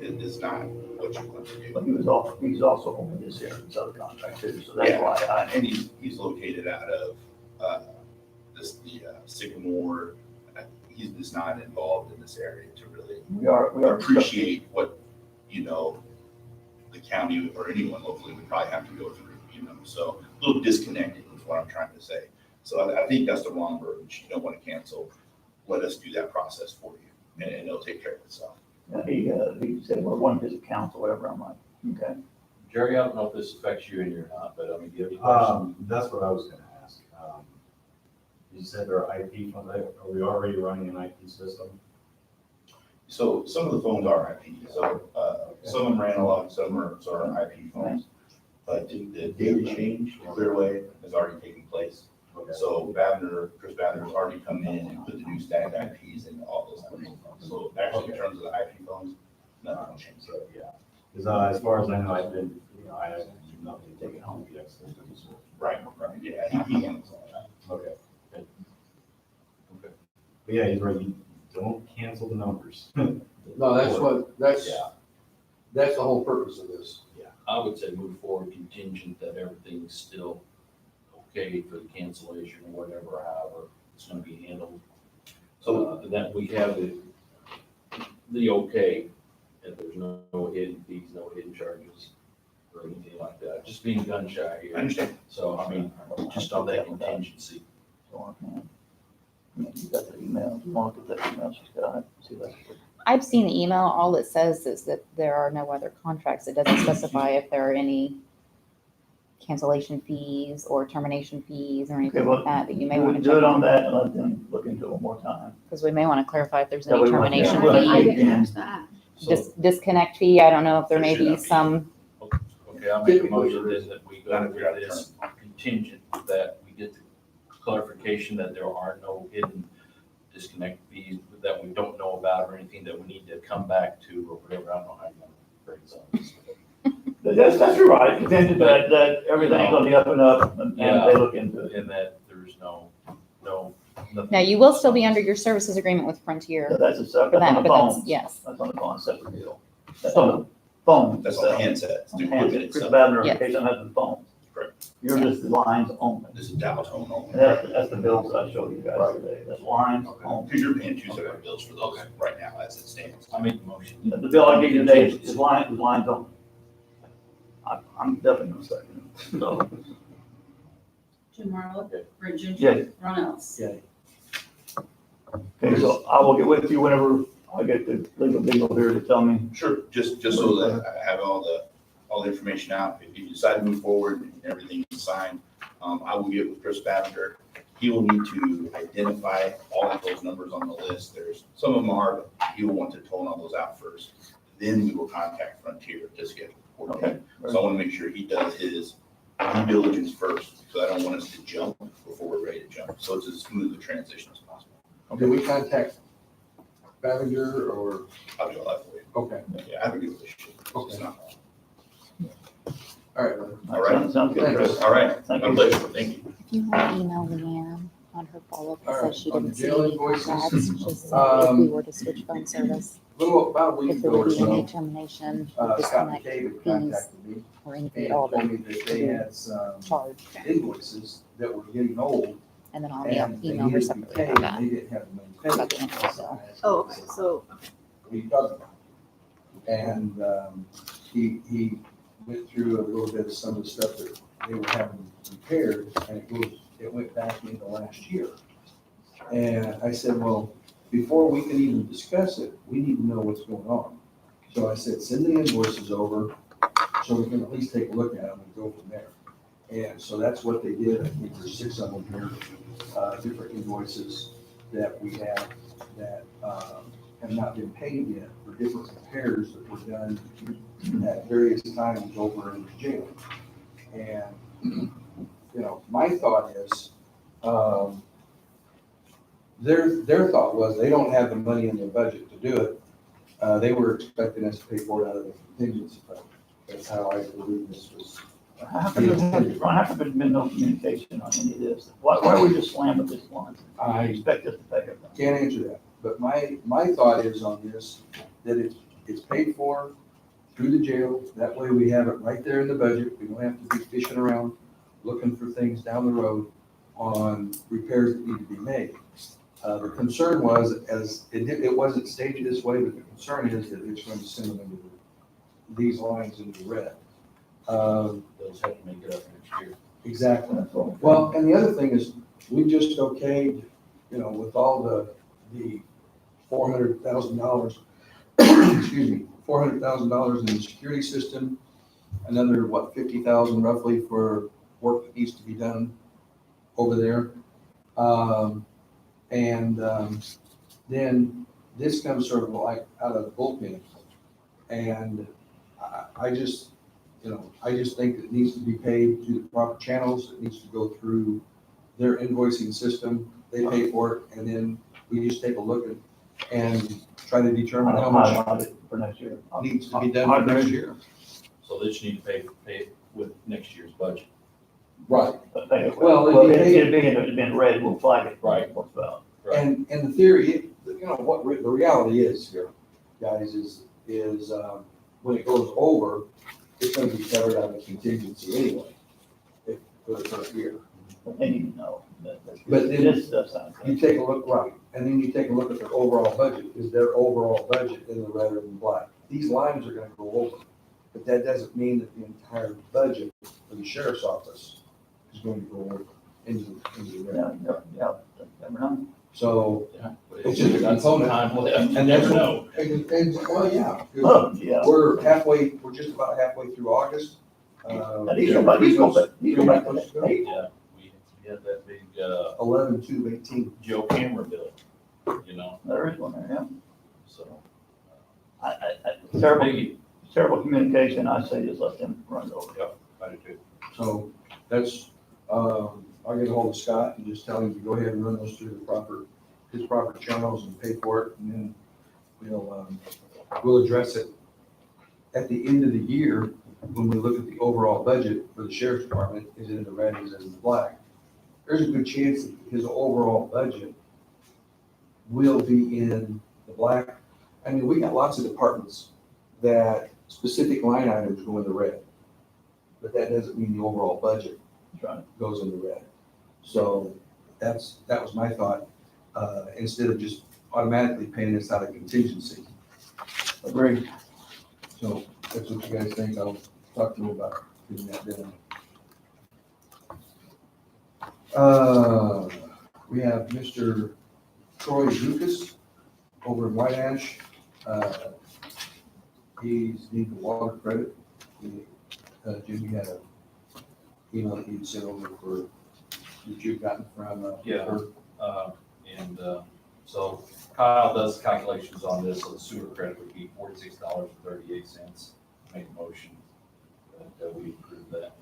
S11: is not what you want to
S3: But
S11: do.
S3: he's also over this here, this other contract too, so that's
S11: Yeah.
S3: why
S11: And he's located out of, the Sycamore. He's just not involved in this area to really
S3: we are.
S11: appreciate what, the county or anyone locally would probably have to go through, so a little disconnected is what I'm trying to say. So I think that's the wrong verbiage. You don't want to cancel. Let us do that process for you, and it'll take care of itself.
S3: He said, well, one is a council, whatever, I'm like, okay.
S6: Jerry, I don't know if this affects you or not, but do you have any questions?
S1: That's what I was gonna ask. You said our IP, are we already running an IP system?
S11: So some of the phones are IP, so some of them are analog, some are IP phones. but the data change, the Clearway has already taken place. So Chris Bavner has already come in and put the new static IPs in all those numbers. So actually, in terms of the IP phones, nothing will change.
S1: So, yeah, because as far as I know, I've been, I have nothing to take it home yet. So,
S11: Right, yeah, he handles all that.
S1: okay. Good. Okay. But yeah, he's right, you don't cancel the numbers.
S2: No,
S1: Yeah.
S2: that's the whole purpose of this.
S6: I would say move forward contingent that everything's still okay for the cancellation or whatever, however it's gonna be handled. So that we have the okay, that there's no hidden fees, no hidden charges or anything like that, just being gun shy
S11: I
S6: here.
S11: understand.
S6: So, I mean, just on that contingency.
S3: So, you got the email, you want to get that email she's got, see that.
S7: I've seen the email. All it says is that there are no other contracts. It doesn't specify if there are any cancellation fees or termination fees or anything
S3: well,
S7: like that, that you may want to
S3: Do it
S7: check
S3: on
S7: on.
S3: that and let them look into it one more time.
S7: Because we may want to clarify if there's
S3: That
S7: any
S3: way we want-
S7: termination
S3: yeah,
S8: I
S7: fee,
S8: didn't catch that.
S6: So,
S7: disconnect fee. I don't know if there may
S11: There should
S7: be
S11: not be.
S7: some,
S6: okay, I'll make a motion then that we go with this contingent, that we get the clarification that there are no hidden disconnect fees that we don't know about or anything that we need to come back to or whatever. I don't know how you want to phrase it.
S3: That's right, contingent that everything's gonna be up and up and
S6: Yeah.
S3: they look into it.
S6: And that there's nothing.
S7: now you will still be under your services agreement with Frontier
S3: That's a
S7: for
S3: separate, that's
S7: that,
S3: on the
S7: but that's,
S3: phone.
S7: yes.
S3: That's on the phone, separate deal. That's on the phone.
S11: That's on the handset, it's the equipment
S3: Chris
S11: itself.
S3: Babner,
S7: Yes.
S3: in case I have the phone.
S11: Correct.
S3: You're just the lines only.
S11: This is dial tone only.
S3: And that's the bills I showed you guys today, that's lines only.
S11: Because you're paying two separate bills for those right now as it stands.
S6: I make the motion.
S3: The bill I gave you today is lines only. I'm definitely gonna second it. So,
S5: Jim Marlowe, Brett Ginger.
S3: Yeah.
S5: Ron Ellis.
S3: okay, so I will get with you whenever I get the legal deal here to tell me.
S11: Sure, just so that I have all the information out. If you decide to move forward and everything is signed, I will get with Chris Bavinger. He will need to identify all of those numbers on the list. Some of them are, but he will want to tone all those out first. Then we will contact Frontier to schedule the court date. So I want to make sure he does his due diligence first, because I don't want us to jump before we're ready to jump. So it's as smooth a transition as possible.
S2: Do we contact Bavinger or,
S11: I'll do all that for you.
S2: okay,
S11: Yeah, I have a good relationship. It's not-
S2: all right, brother.
S11: All right.
S3: Sounds good, Chris.
S11: All right,
S3: Thank
S11: my
S3: you.
S11: pleasure, thank you.
S7: If you want to email Leanne on her follow-up,
S2: All
S7: it
S2: right,
S7: says she
S2: on
S7: didn't
S2: the
S7: see
S2: jail
S7: any
S2: invoices,
S7: contacts, just if we were to switch phone service,
S2: About a week
S7: if there
S2: ago or
S7: would be any
S2: so,
S7: termination,
S2: Scott
S7: disconnect
S2: McCabe
S7: fees,
S2: contacted me
S7: or anything
S2: and
S7: at all
S2: told
S7: that
S2: me that they had some
S7: charge,
S2: invoices that were getting old
S7: and then I'll
S2: and they
S7: email her
S2: needed to be
S7: separately
S2: paid
S7: about that.
S2: and they didn't have the money paid.
S7: About the interest, so.
S8: Oh, okay, so,
S2: What are you talking about? And he went through a little bit of some of the stuff that they were having repaired, and it went back into last year. And I said, well, before we can even discuss it, we need to know what's going on. So I said, send the invoices over, so we can at least take a look at them and go from there. And so that's what they did. I think there's 6 of them here, different invoices that we have that have not been paid yet for different repairs that were done at various times over in the jail. And, you know, my thought is, their thought was they don't have the money in their budget to do it. They were expecting us to pay for it out of the contingency fund. That's how I believe this was.
S3: How come there's been no communication on any of this? Why are we just slamming this one? I expect us to pay everything.
S2: Can't answer that, but my thought is on this, that it's paid for through the jail. That way we have it right there in the budget. We don't have to be fishing around, looking for things down the road on repairs that need to be made. The concern was, as it wasn't stated this way, but the concern is that it's going to send them into these lines into red.
S6: Those have to make it up next year.
S2: Exactly. Well, and the other thing is, we just okayed, you know, with all the $400,000, excuse me, $400,000 in the security system, another, what, 50,000 roughly for work that needs to be done over there. Then this comes sort of like out of the bullpen. And I just,
S9: you know, I just think it needs to be paid through the proper channels. It needs to go through their invoicing system. They pay for it, and then we just take a look at and try to determine how much
S3: Highlight it for next year.
S9: needs to be done for next year.
S6: So they just need to pay it with next year's budget.
S9: Right.
S3: But they-
S9: Well,
S3: Well,
S9: it'd be-
S3: it'd been red, we'll flag it.
S6: Right.
S3: What's about.
S9: And the theory, you know, the reality is here, guys, is, when it goes over, it's gonna be covered out of contingency anyway, for the current year.
S3: But they need to know that.
S9: But then-
S3: This stuff sounds.
S9: You take a look, right, and then you take a look at their overall budget. Is their overall budget in the red or in black? These lines are gonna go over, but that doesn't mean that the entire budget for the sheriff's office is going to go over into the red.
S3: Yeah, never know.
S9: So,
S6: Yeah. But
S9: It's just a component.
S6: Time left. You
S9: and that's,
S6: never know.
S9: well, yeah, 'cause
S3: Oh, yeah.
S9: we're just about halfway through August.
S3: Now, these go back, these go back to eight.
S6: Yeah, we had that big,
S9: 11/2/18.
S6: Joe Camera bill, you know,
S3: There is one there, yeah.
S6: so.
S3: Terrible,
S6: Biggie.
S3: terrible communication, I say just let them run it over.
S6: I do too.
S9: So that's, I'll get ahold of Scott and just tell him to go ahead and run those through his proper channels and pay for it, and then we'll address it at the end of the year when we look at the overall budget for the sheriff's department, is it in the red, is it in the black? There's a good chance that his overall budget will be in the black. I mean, we got lots of departments that specific line items go in the red, but that doesn't mean the overall budget
S3: Right.
S9: goes in the red. So that was my thought, instead of just automatically paying this out of contingency.
S3: Agreed.
S9: So that's what you guys think. I'll talk to you about getting that done. We have Mr. Troy Lucas over in White Ash. He's needing the water credit. Jim, you had a email that you sent over that you've gotten from,
S6: Yeah.
S9: her.
S6: So Kyle does calculations on this, so the sewer credit would be $46.38. Make a motion that we approve that.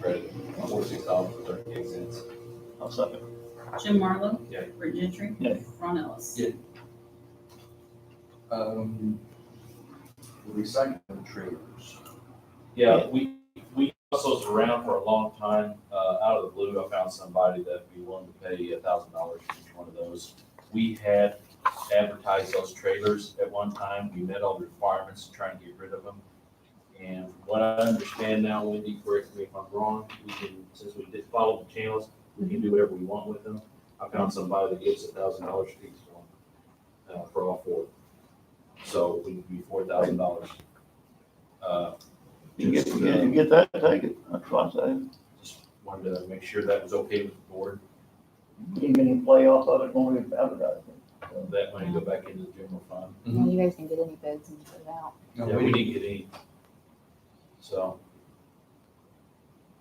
S6: Credit, $46.38.
S3: I'll second.
S5: Jim Marlowe.
S6: Yeah.
S5: Rick Gentry.
S3: Yeah.
S5: Ron Ellis.
S9: Yeah. Recycling trailers.
S6: Yeah, we tossed those around for a long time. Out of the blue, I found somebody that'd be willing to pay $1,000 for each one of those. We had advertised those trailers at one time. We met all the requirements to try and get rid of them. And from what I understand now, Wendy, correct me if I'm wrong, we can, since we did follow the channels, we can do whatever we want with them. I found somebody that gives $1,000 for each one, for all four. So we would be $4,000.
S3: You get that, take it. That's what I say.
S6: Just wanted to make sure that was okay with the board.
S3: You can get any play off of it when we advertise it. So,
S6: That money go back into the general fund.
S7: Well, you guys can get any bids and put it out.
S9: No,
S6: Yeah, we didn't get any. So.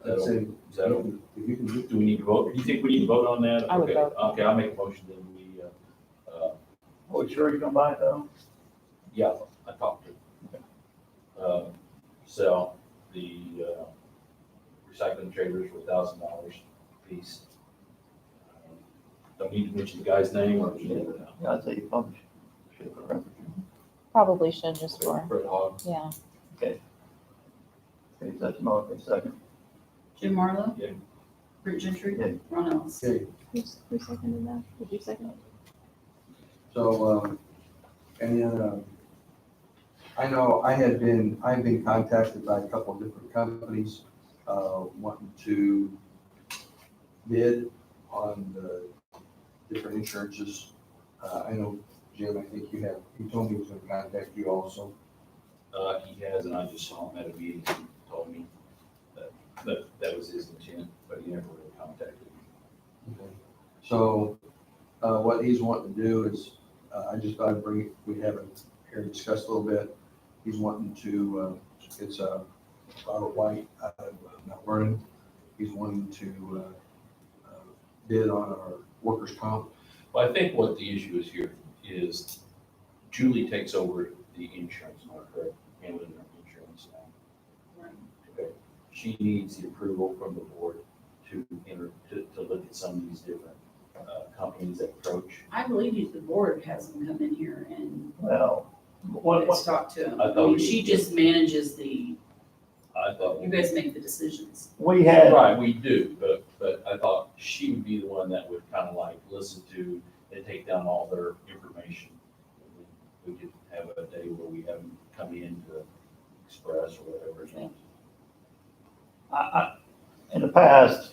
S9: I'd say,
S6: Is that,
S9: if you can
S6: do we need to vote? Do you think we need to vote on that?
S7: I would
S6: Okay.
S7: vote.
S6: Okay, I'll make a motion that we,
S3: are we sure you're gonna buy it though?
S6: yeah, I talked to, sell the, recycling trailers for $1,000 a piece. Don't need to mention the guy's name or just leave it out.
S3: Yeah, I'd say you probably should.
S7: Probably should just for,
S6: Fred Hogg.
S7: yeah.
S3: Okay, that's my second.
S5: Jim Marlowe.
S6: Yeah.
S5: Rick Gentry.
S3: Yeah.
S5: Ron Ellis.
S9: okay,
S8: Who seconded that? Did you second it?
S9: so, and then, I know I've been contacted by a couple of different companies, wanting to bid on the different insurances. I know, Jim, I think he told me he was gonna contact you also.
S6: He has, and I just saw him at a meeting, he told me that was his intent, but he never really contacted me.
S9: So, what he's wanting to do is, I just thought I'd bring it, we haven't here discussed a little bit. He's wanting to, it's Robert White out of Mount Vernon. He's wanting to bid on our workers' comp.
S6: Well, I think what the issue is here is Julie takes over the insurance, not correct, handling our insurance now. she needs the approval from the board to enter, to look at some of these different companies that approach.
S5: I believe the board has them come in here and
S3: Well, what,
S5: let's talk to them.
S6: I
S5: I
S6: thought
S5: mean,
S6: we
S5: she
S6: did.
S5: just manages the,
S6: I thought.
S5: you guys make the decisions.
S3: we had,
S6: Right, we do, but I thought she would be the one that would kind of like listen to and take down all their information. We could have a day where we have them come in to express or whatever.
S3: in the past,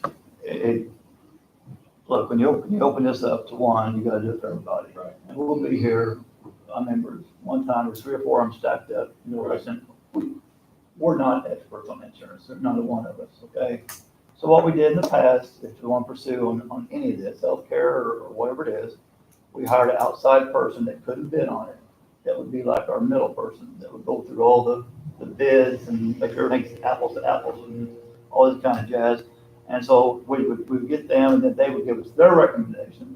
S3: look, when you open this up to one, you gotta do it for everybody.
S6: Right.
S3: And we'll be here, I remember one time, there was 3 or 4 of them stacked up, you know, we're not experts on insurance, none of one of us, okay? So what we did in the past, if you want to pursue on any of this, healthcare or whatever it is, we hired an outside person that couldn't bid on it. That would be like our middle person, that would go through all the bids and make sure everything's apples to apples and all this kind of jazz. And so we would get them, and then they would give us their recommendation.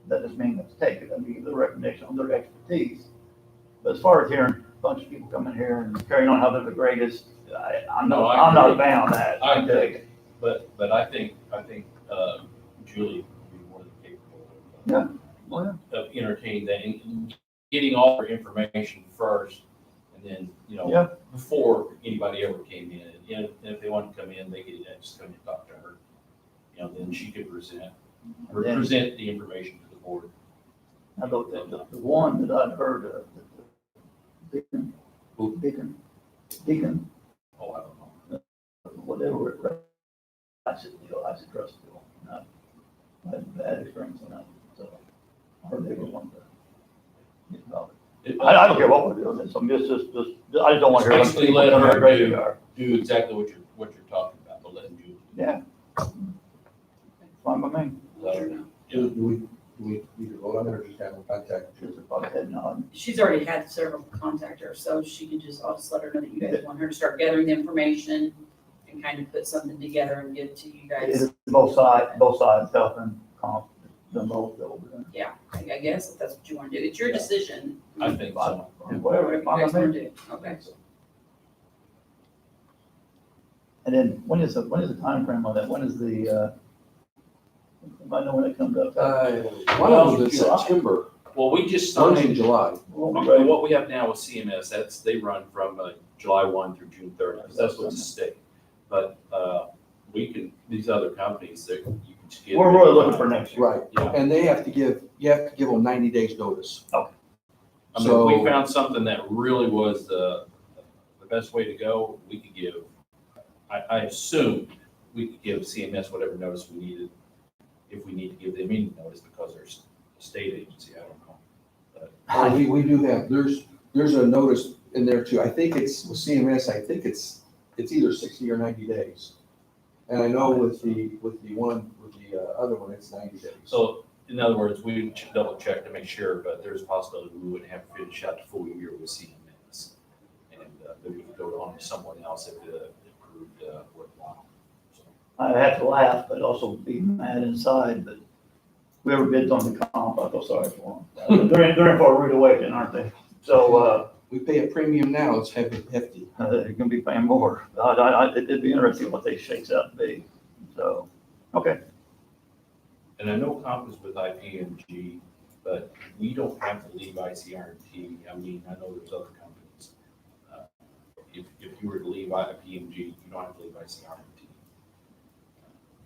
S3: That doesn't mean let's take it, I mean, their recommendation on their expertise. But as far as hearing a bunch of people come in here and carrying on how they're the greatest, I'm
S6: No, I
S3: not a
S6: agree.
S3: fan of that.
S6: I
S3: can tell
S6: agree.
S3: you.
S6: But I think Julie would be more than capable
S3: Well,
S6: of entertaining that and getting all her information first. And then,
S3: Yeah.
S6: before anybody ever came in, and if they wanted to come in, they could just come and talk to her. Then she could present the information to the board.
S3: Now, the one that I'd heard of, Deacon,
S6: Oh, I don't know.
S3: whatever, I said trust Bill. I had bad experience on that, so I heard they were one to get involved. I don't care what we're doing, so I'm just, I just don't want to hear.
S6: Just basically
S3: people
S6: let
S3: tell me
S6: her
S3: how great
S6: do-
S3: they are.
S6: Do exactly what you're talking about, but letting you.
S3: Yeah. Fine by me.
S2: Do we need to vote on it or just have them contact?
S3: Just a butt head nod.
S5: She's already had several contact her, so she can I'll just let her know that you guys want her to start gathering the information and kind of put something together and give it to you guys.
S3: It's both sides, health and comp, them both that will be done.
S5: Yeah, I guess if that's what you want to do. It's your decision.
S6: I think so.
S3: Whatever,
S5: You
S3: fine
S5: guys
S3: by
S5: want
S3: me.
S5: to do. Okay.
S3: And then when is the timeframe on that? When is the, I know when it comes up.
S9: One of them is in September,
S6: Well, we just
S9: one's in
S6: signed,
S9: July.
S3: Won't be ready.
S6: what we have now with CMS, they run from July 1 through June 30, because that's what's at stake. But these other companies, you can just get.
S3: We're really looking for next year.
S9: Right,
S6: Yeah.
S9: and you have to give them 90 days notice.
S6: I mean, if
S9: So-
S6: we found something that really was the best way to go, we could give, I assume we could give CMS whatever notice we needed, if we need to give them any notice because they're a state agency, I don't know.
S9: Oh, we do have, there's a notice in there too. I think it's, with CMS, I think it's either 60 or 90 days. And I know with the other one, it's 90 days.
S6: So, in other words, we would double check to make sure, but there's a possibility we wouldn't have to finish out the full year with CMS. And then we could go on to someone else if it proved worthwhile. So,
S3: I have to laugh, but also be mad inside, but whoever bids on the comp, I feel sorry for them. They're in for a rude awakening, aren't they? So,
S9: We pay a premium now, it's hefty.
S3: they're gonna be paying more. It'd be interesting what they shakes out to be. So, okay.
S6: And I know comp is with IPMG, but we don't have to leave ICRT. I mean, I know there's other companies. If you were to leave IPMG, you don't have to leave ICRT.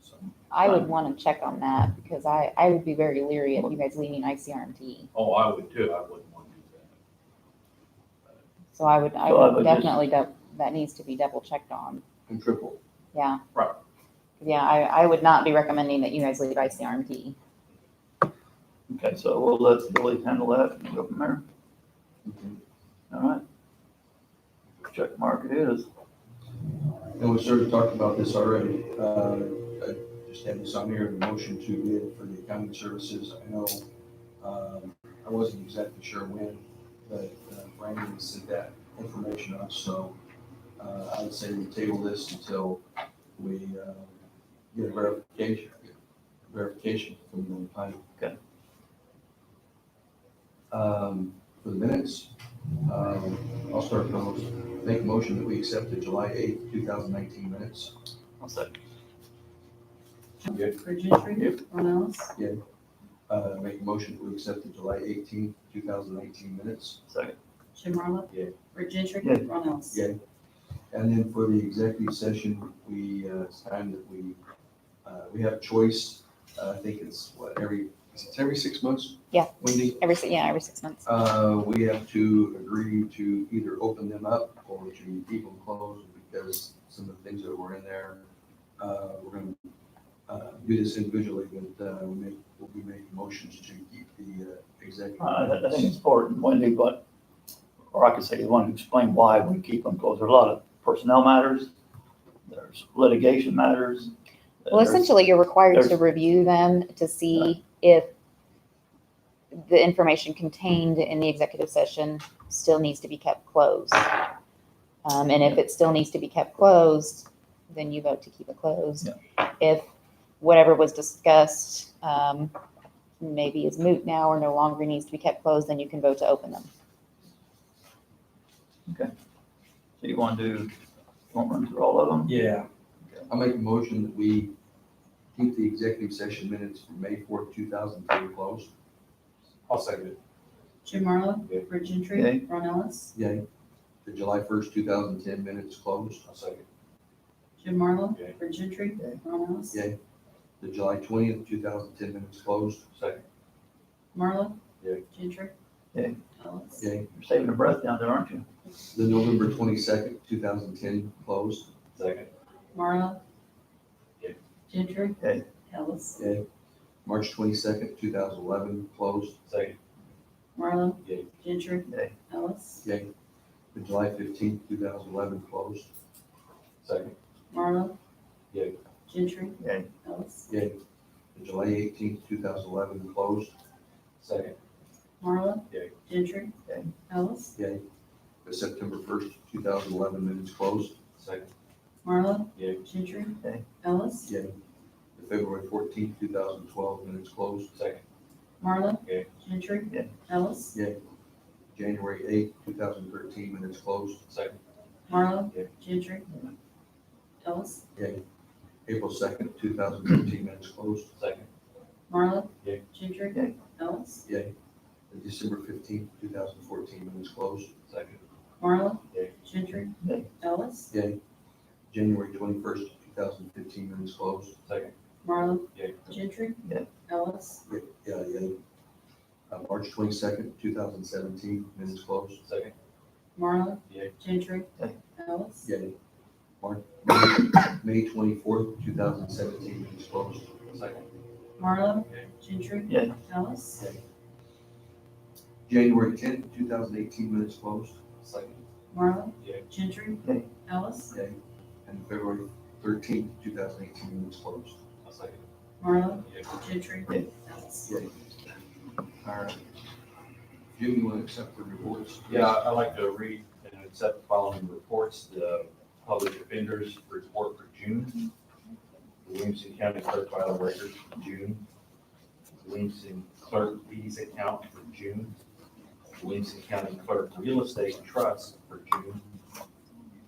S6: So,
S7: I would want to check on that because I would be very leery of you guys leaving ICRMT.
S6: oh, I would too. I wouldn't want to do that.
S7: So I would
S3: So I would just-
S7: definitely, that needs to be double checked on.
S9: And triple.
S7: Yeah.
S6: Right.
S7: Yeah, I would not be recommending that you guys leave ICRMT.
S3: Okay, so we'll let Billy handle that and go from there. All right. Check mark it is.
S9: And we sort of talked about this already. I just had this on here, the motion to bid for the accounting services. I know, I wasn't exactly sure when, but Brandon sent that information up, so I would say we table this until we get a verification from the time.
S3: Okay.
S9: For the minutes, I'll start those.
S2: Make a motion that we accept the July 8th, 2019 minutes.
S3: I'll second.
S5: For Gentry, Ron Ellis,
S2: Make a motion that we accept the July 18th, 2019 minutes.
S3: Second.
S5: Jim Marlowe.
S6: Yeah.
S5: For Gentry,
S3: Yeah.
S5: Ron Ellis.
S2: Yeah. And then for the executive session, it's time that we have a choice. I think it's every 6 months?
S7: Yeah.
S2: Wendy?
S7: Every 6 months.
S2: We have to agree to either open them up or to keep them closed because some of the things that were in there, we're going to do this individually, but we'll be making motions to keep the executive.
S3: I think it's important, Wendy, but, or I could say, you want to explain why we keep them closed. There's a lot of personnel matters, there's litigation matters.
S7: Well,
S3: there's-
S7: essentially, you're required to
S3: there's-
S7: review them to see if the information contained in the executive session still needs to be kept closed. And if it still needs to be kept closed, then you vote to keep it closed. If whatever was discussed maybe is moot now or no longer needs to be kept closed, then you can vote to open them.
S3: So you want to run through all of them?
S2: Yeah. I'll make a motion that we keep the executive session minutes for May 4th, 2003 closed.
S6: I'll second it.
S5: Jim Marlowe.
S6: Yeah.
S5: For Gentry,
S3: Yay.
S5: Ron Ellis,
S2: Yay. The July 1st, 2010 minutes closed.
S6: I'll second.
S5: Jim Marlowe.
S6: Yay.
S5: For Gentry,
S3: Yay.
S5: Ron Ellis.
S2: Yay. The July 20th, 2010 minutes closed.
S6: Second.
S5: Marlowe.
S6: Yay.
S5: Gentry.
S3: Yay.
S5: Ellis.
S2: Yay.
S3: You're saving your breath down there, aren't you?
S2: The November 22nd, 2010 closed.
S6: Second.
S5: Marlowe.
S6: Yay.
S5: Gentry.
S3: Yay.
S5: Ellis.
S2: Yay. March 22nd, 2011 closed.
S6: Second.
S5: Marlowe.
S6: Yay.
S5: Gentry.
S3: Yay.
S5: Ellis.
S2: Yay. The July 15th, 2011 closed.
S6: Second.
S5: Marlowe.
S6: Yay.
S5: Gentry.
S3: Yay.
S5: Ellis.
S2: Yay. The July 18th, 2011 closed.
S6: Second.
S5: Marlowe.
S6: Yay.
S5: Gentry.
S3: Yay.
S5: Ellis.
S2: Yay. The September 1st, 2011 minutes closed.
S6: Second.
S5: Marlowe.
S6: Yay.
S5: Gentry.
S3: Yay.
S5: Ellis.
S2: Yay. The February 14th, 2012 minutes closed.
S6: Second.
S5: Marlowe.
S6: Yay.
S5: Gentry.
S3: Yay.
S5: Ellis.
S2: Yay. January 8th, 2013 minutes closed.
S6: Second.
S5: Marlowe.
S6: Yay.
S5: Gentry. Ellis.
S2: Yay. April 2nd, 2013 minutes closed.
S6: Second.
S5: Marlowe.
S6: Yay.
S5: Gentry.
S3: Yay.
S5: Ellis.
S2: Yay. The December 15th, 2014 minutes closed.
S6: Second.
S5: Marlowe.
S6: Yay.
S5: Gentry.
S3: Yay.
S5: Ellis.
S2: Yay. January 21st, 2015 minutes closed.
S6: Second.
S5: Marlowe.
S6: Yay.
S5: Gentry.
S3: Yay.
S5: Ellis.
S2: Yay. March 22nd, 2017 minutes closed.
S6: Second.
S5: Marlowe.
S6: Yay.
S5: Gentry.
S3: Yay.
S5: Ellis.
S2: Yay. May 24th, 2017 minutes closed.
S6: Second.
S5: Marlowe.
S6: Yay.
S5: Gentry.
S3: Yay.
S5: Ellis.
S2: January 10th, 2018 minutes closed.
S6: Second.
S5: Marlowe.
S6: Yay.
S5: Gentry.
S3: Yay.
S5: Ellis.
S2: Yay. And February 13th, 2018 minutes closed.
S6: I'll second.
S5: Marlowe.
S6: Yay.
S5: Gentry.
S3: Yay.
S5: Ellis.
S2: Yay. All right. Jim, you want to accept the reports?
S6: Yeah, I'd like to read and accept the following reports. The public defender's report for June. The Williamson County Clerk File of Records for June. The Williamson Clerk Fees Account for June. The Williamson County Clerk Real Estate Trust for June. The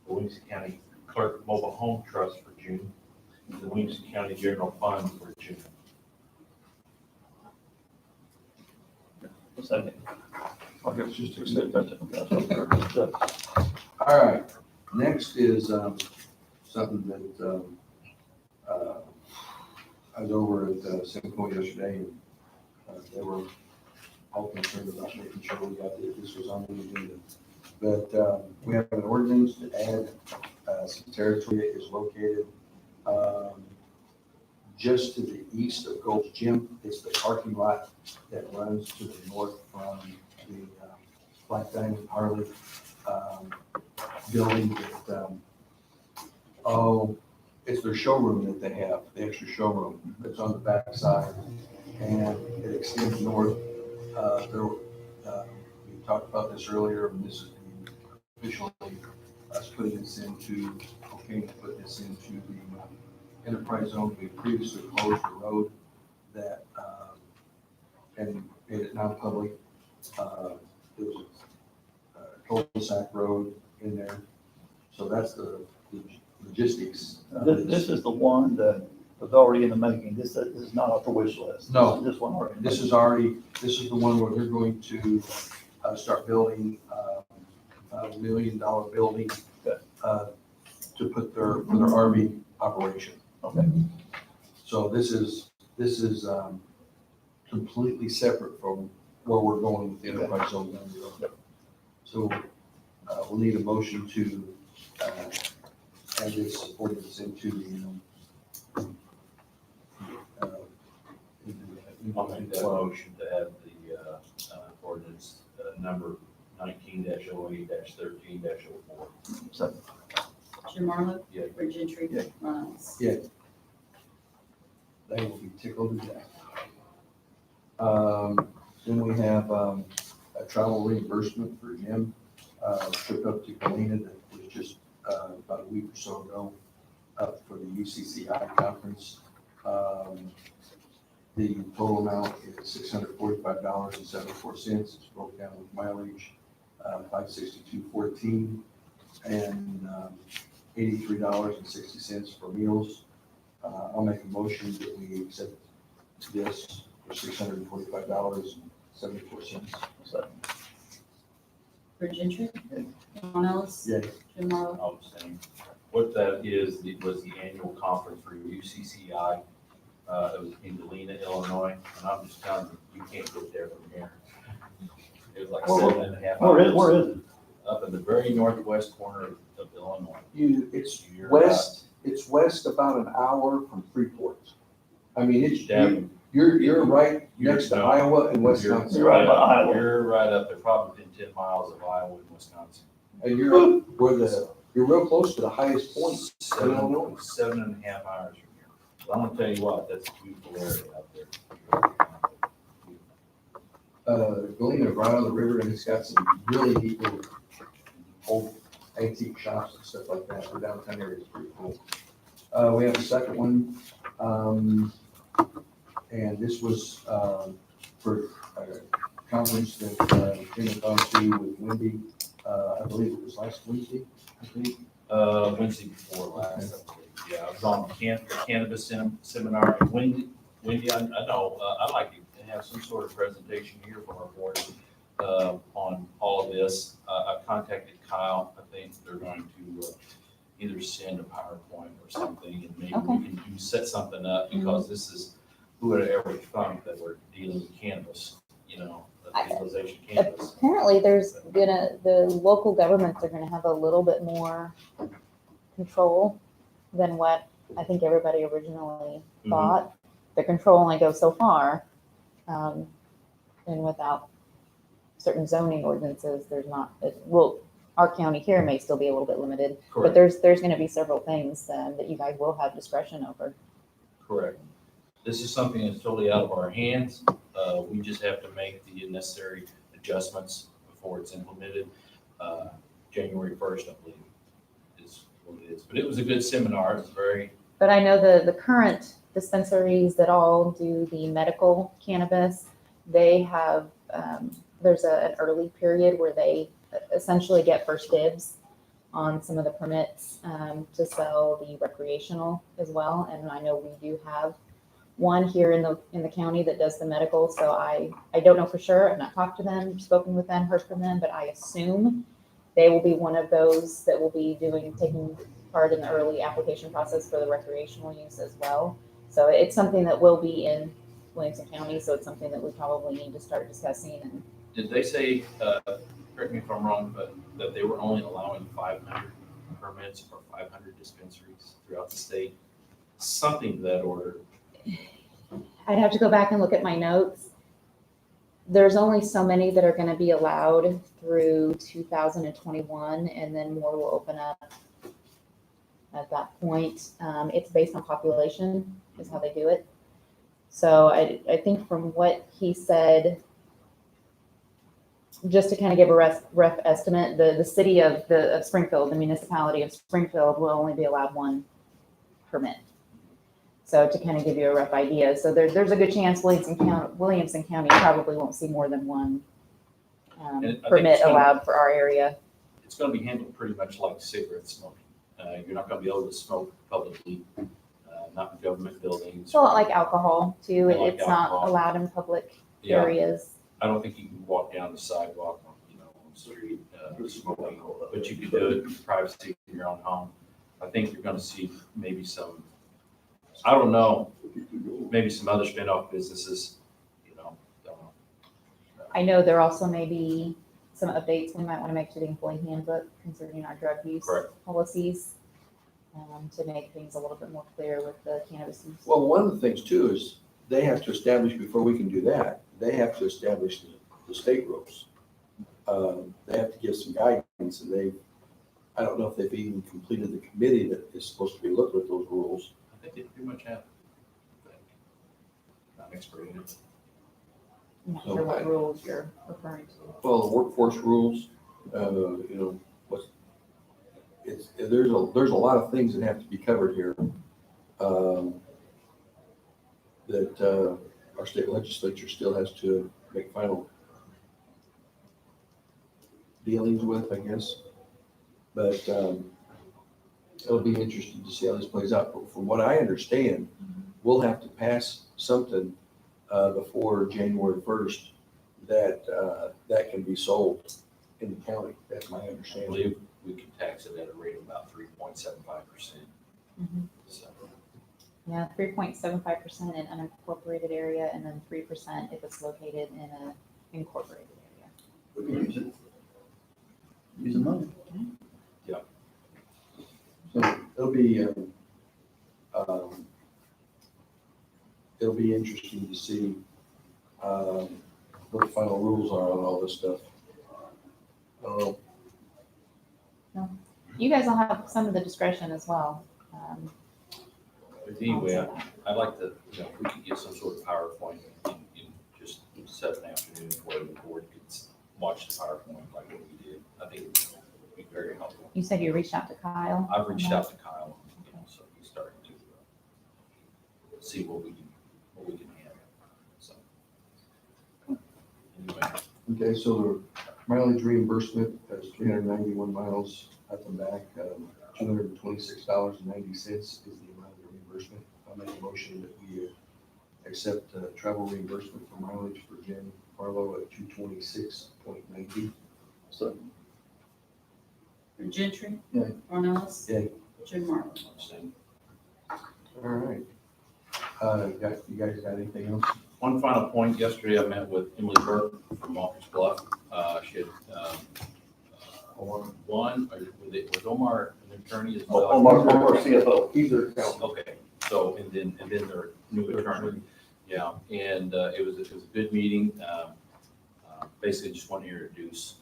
S6: Williamson County Clerk Mobile Home Trust for June. The Williamson County General Fund for June.
S3: Second. I'll give just accept that.
S2: All right. Next is something that I was over at Simcoe yesterday, and they were all concerned about making sure we got this was on the agenda. But we have an ordinance to add some territory that is located just to the east of Gold's Gym. It's the parking lot that runs to the north from the Black Diamond Harley building that, it's their showroom that they have, the extra showroom that's on the back side, and it extends north. We talked about this earlier, and this is officially us putting this into, okay, to put this into the enterprise zone. We previously closed the road that, and made it non-public. There was a cul-de-sac road in there,
S9: So that's the logistics.
S3: This is the one that was already in the making. This is not off the wish list.
S9: No.
S3: This one already.
S9: This is the one where they're going to start building a $1 million building to put for their RV operation.
S3: Okay.
S9: So this is completely separate from where we're going with the enterprise zone down the road. So we'll need a motion to add this ordinance into the
S6: I'll make that motion to have the ordinance number 19-08-13-04.
S3: Second.
S5: Jim Marlowe.
S6: Yeah.
S5: Rick Gentry.
S3: Yeah.
S5: Ron Ellis.
S9: Yeah. They will be tickled to death. Then we have a travel reimbursement for Jim, trip up to Galena that was just about a week or so ago up for the UCCI conference. The total amount is $645.74. It's broke down with mileage, $562.14, and $83.60 for meals. I'll make a motion that we accept this for $645.74.
S3: Second.
S5: Rick Gentry.
S3: Yeah.
S5: Ron Ellis.
S9: Yeah.
S5: Jim Marlowe.
S6: I'll abstain. What that is, was the annual conference for UCCI. It was in Galena, Illinois, and I'm just telling you, you can't get there from here. It was like
S3: Where-
S6: 7.5 hours.
S3: Where is it?
S6: Up in the very northwest corner of Illinois.
S9: It's west about an hour from Freeport. I mean,
S6: Down-
S9: you're right next to
S6: You're-
S9: Iowa and Wisconsin.
S3: You're right by Iowa.
S6: You're right up there, probably within 10 miles of Iowa and Wisconsin.
S9: And you're real close to the highest point. in Illinois.
S6: 7.5 hours from here. Well, I'm gonna tell you what, that's a beautiful area out there.
S9: Galena, right on the river, and it's got some really neat little old antique shops and stuff like that. The downtown area is pretty cool. We have a second one, and this was for a conference that Jim had gone to with Wendy. I believe it was last Wednesday, I think.
S6: Wednesday before last, I believe. Yeah, I was on cannabis seminar, and Wendy, I know, I'd like to have some sort of presentation here from our board on all of this. I've contacted Kyle. I think they're going to either send a PowerPoint or something, and maybe we can set something up, because this is, who would have ever thought that we're dealing with cannabis, legalization cannabis.
S7: Apparently, the local governments are gonna have a little bit more control than what I think everybody originally thought. The control only goes so far, and without certain zoning ordinances, there's not, our county here may still be a little bit limited, but
S6: Correct.
S7: there's gonna be several things that you guys will have discretion over.
S6: Correct. This is something that's totally out of our hands. We just have to make the necessary adjustments before it's implemented. January 1st, I believe, is what it is. But it was a good seminar. It was very,
S7: But I know the current dispensaries that all do the medical cannabis, they have, there's an early period where they essentially get first dibs on some of the permits to sell the recreational as well. And I know we do have one here in the county that does the medical. So I don't know for sure. I've not talked to them, spoken with them, heard from them, but I assume they will be one of those that will be taking part in the early application process for the recreational use as well. So it's something that will be in Williamson County. So it's something that we probably need to start discussing. And
S6: did they say, correct me if I'm wrong, but that they were only allowing 500 permits or 500 dispensaries throughout the state? Something to that order.
S7: I'd have to go back and look at my notes. There's only so many that are going to be allowed through 2021, and then more will open up at that point. It's based on population is how they do it. So I think from what he said, just to kind of give a rough estimate, the city of Springfield, the municipality of Springfield, will only be allowed one permit. So to kind of give you a rough idea, so there's a good chance Williamson County probably won't see more than one
S6: And I think
S7: permit
S6: it's gonna-
S7: allowed for our area.
S6: it's gonna be handled pretty much like cigarette smoking. You're not gonna be able to smoke publicly, not in government buildings.
S7: It's a lot like alcohol too.
S6: Like
S7: It's not
S6: alcohol.
S7: allowed in public
S6: Yeah,
S7: areas.
S6: I don't think you can walk down the sidewalk, on the street, smoking, but you could do it in privacy in your own home. I think you're gonna see maybe some, I don't know, maybe some other spin-off businesses, don't know.
S7: I know there also may be some updates we might want to make to the employee handbook concerning our drug use
S6: Correct.
S7: policies, to make things a little bit more clear with the cannabis use.
S2: Well, one of the things too is they have to establish, before we can do that, they have to establish the state rules. They have to give some guidance, and I don't know if they've even completed the committee that is supposed to be looking at those rules.
S6: I think they pretty much have. Not expert in it.
S7: I'm not sure what rules you're referring to.
S2: Well, the workforce rules, there's a lot of things that have to be covered here. That our state legislature still has to make final dealings with, I guess. But it'll be interesting to see how this plays out. But from what I understand, we'll have to pass something before January 1st that can be sold in the county. That's my
S6: I
S2: understanding.
S6: believe we can tax it at a rate of about 3.75%.
S7: Mhm.
S6: So,
S7: Yeah, 3.75% in unincorporated area, and then 3% if it's located in an incorporated area.
S3: We can use it. Use the money.
S2: So it'll be interesting to see what the final rules are on all this stuff. I don't know.
S7: You guys will have some of the discretion as well.
S6: But anyway, I'd like to, if we could get some sort of PowerPoint and just set an afternoon where the board could watch the PowerPoint like what we did. I think it would be very helpful.
S7: You said you reached out to Kyle?
S6: I've reached out to Kyle, so he's starting to see what we can handle, so. Anyway,
S2: Okay, so the mileage reimbursement, that's 391 miles up and back, $226.90 is the amount of reimbursement. I'll make a motion that we accept travel reimbursement for mileage for Jen Farlow at 226.90.
S3: So,
S5: Gentry.
S2: Yeah.
S5: Ornelas.
S2: Yeah.
S5: Jim Marlowe.
S6: same.
S2: All right. You guys got anything else?
S6: One final point, yesterday I met with Emily Burke from Walker's Bluff. She had, was Omar an attorney as well?
S3: Omar CFO.
S2: He's their accountant.
S6: Okay, so, and then their new attorney, yeah, and it was a good meeting. Basically just want to introduce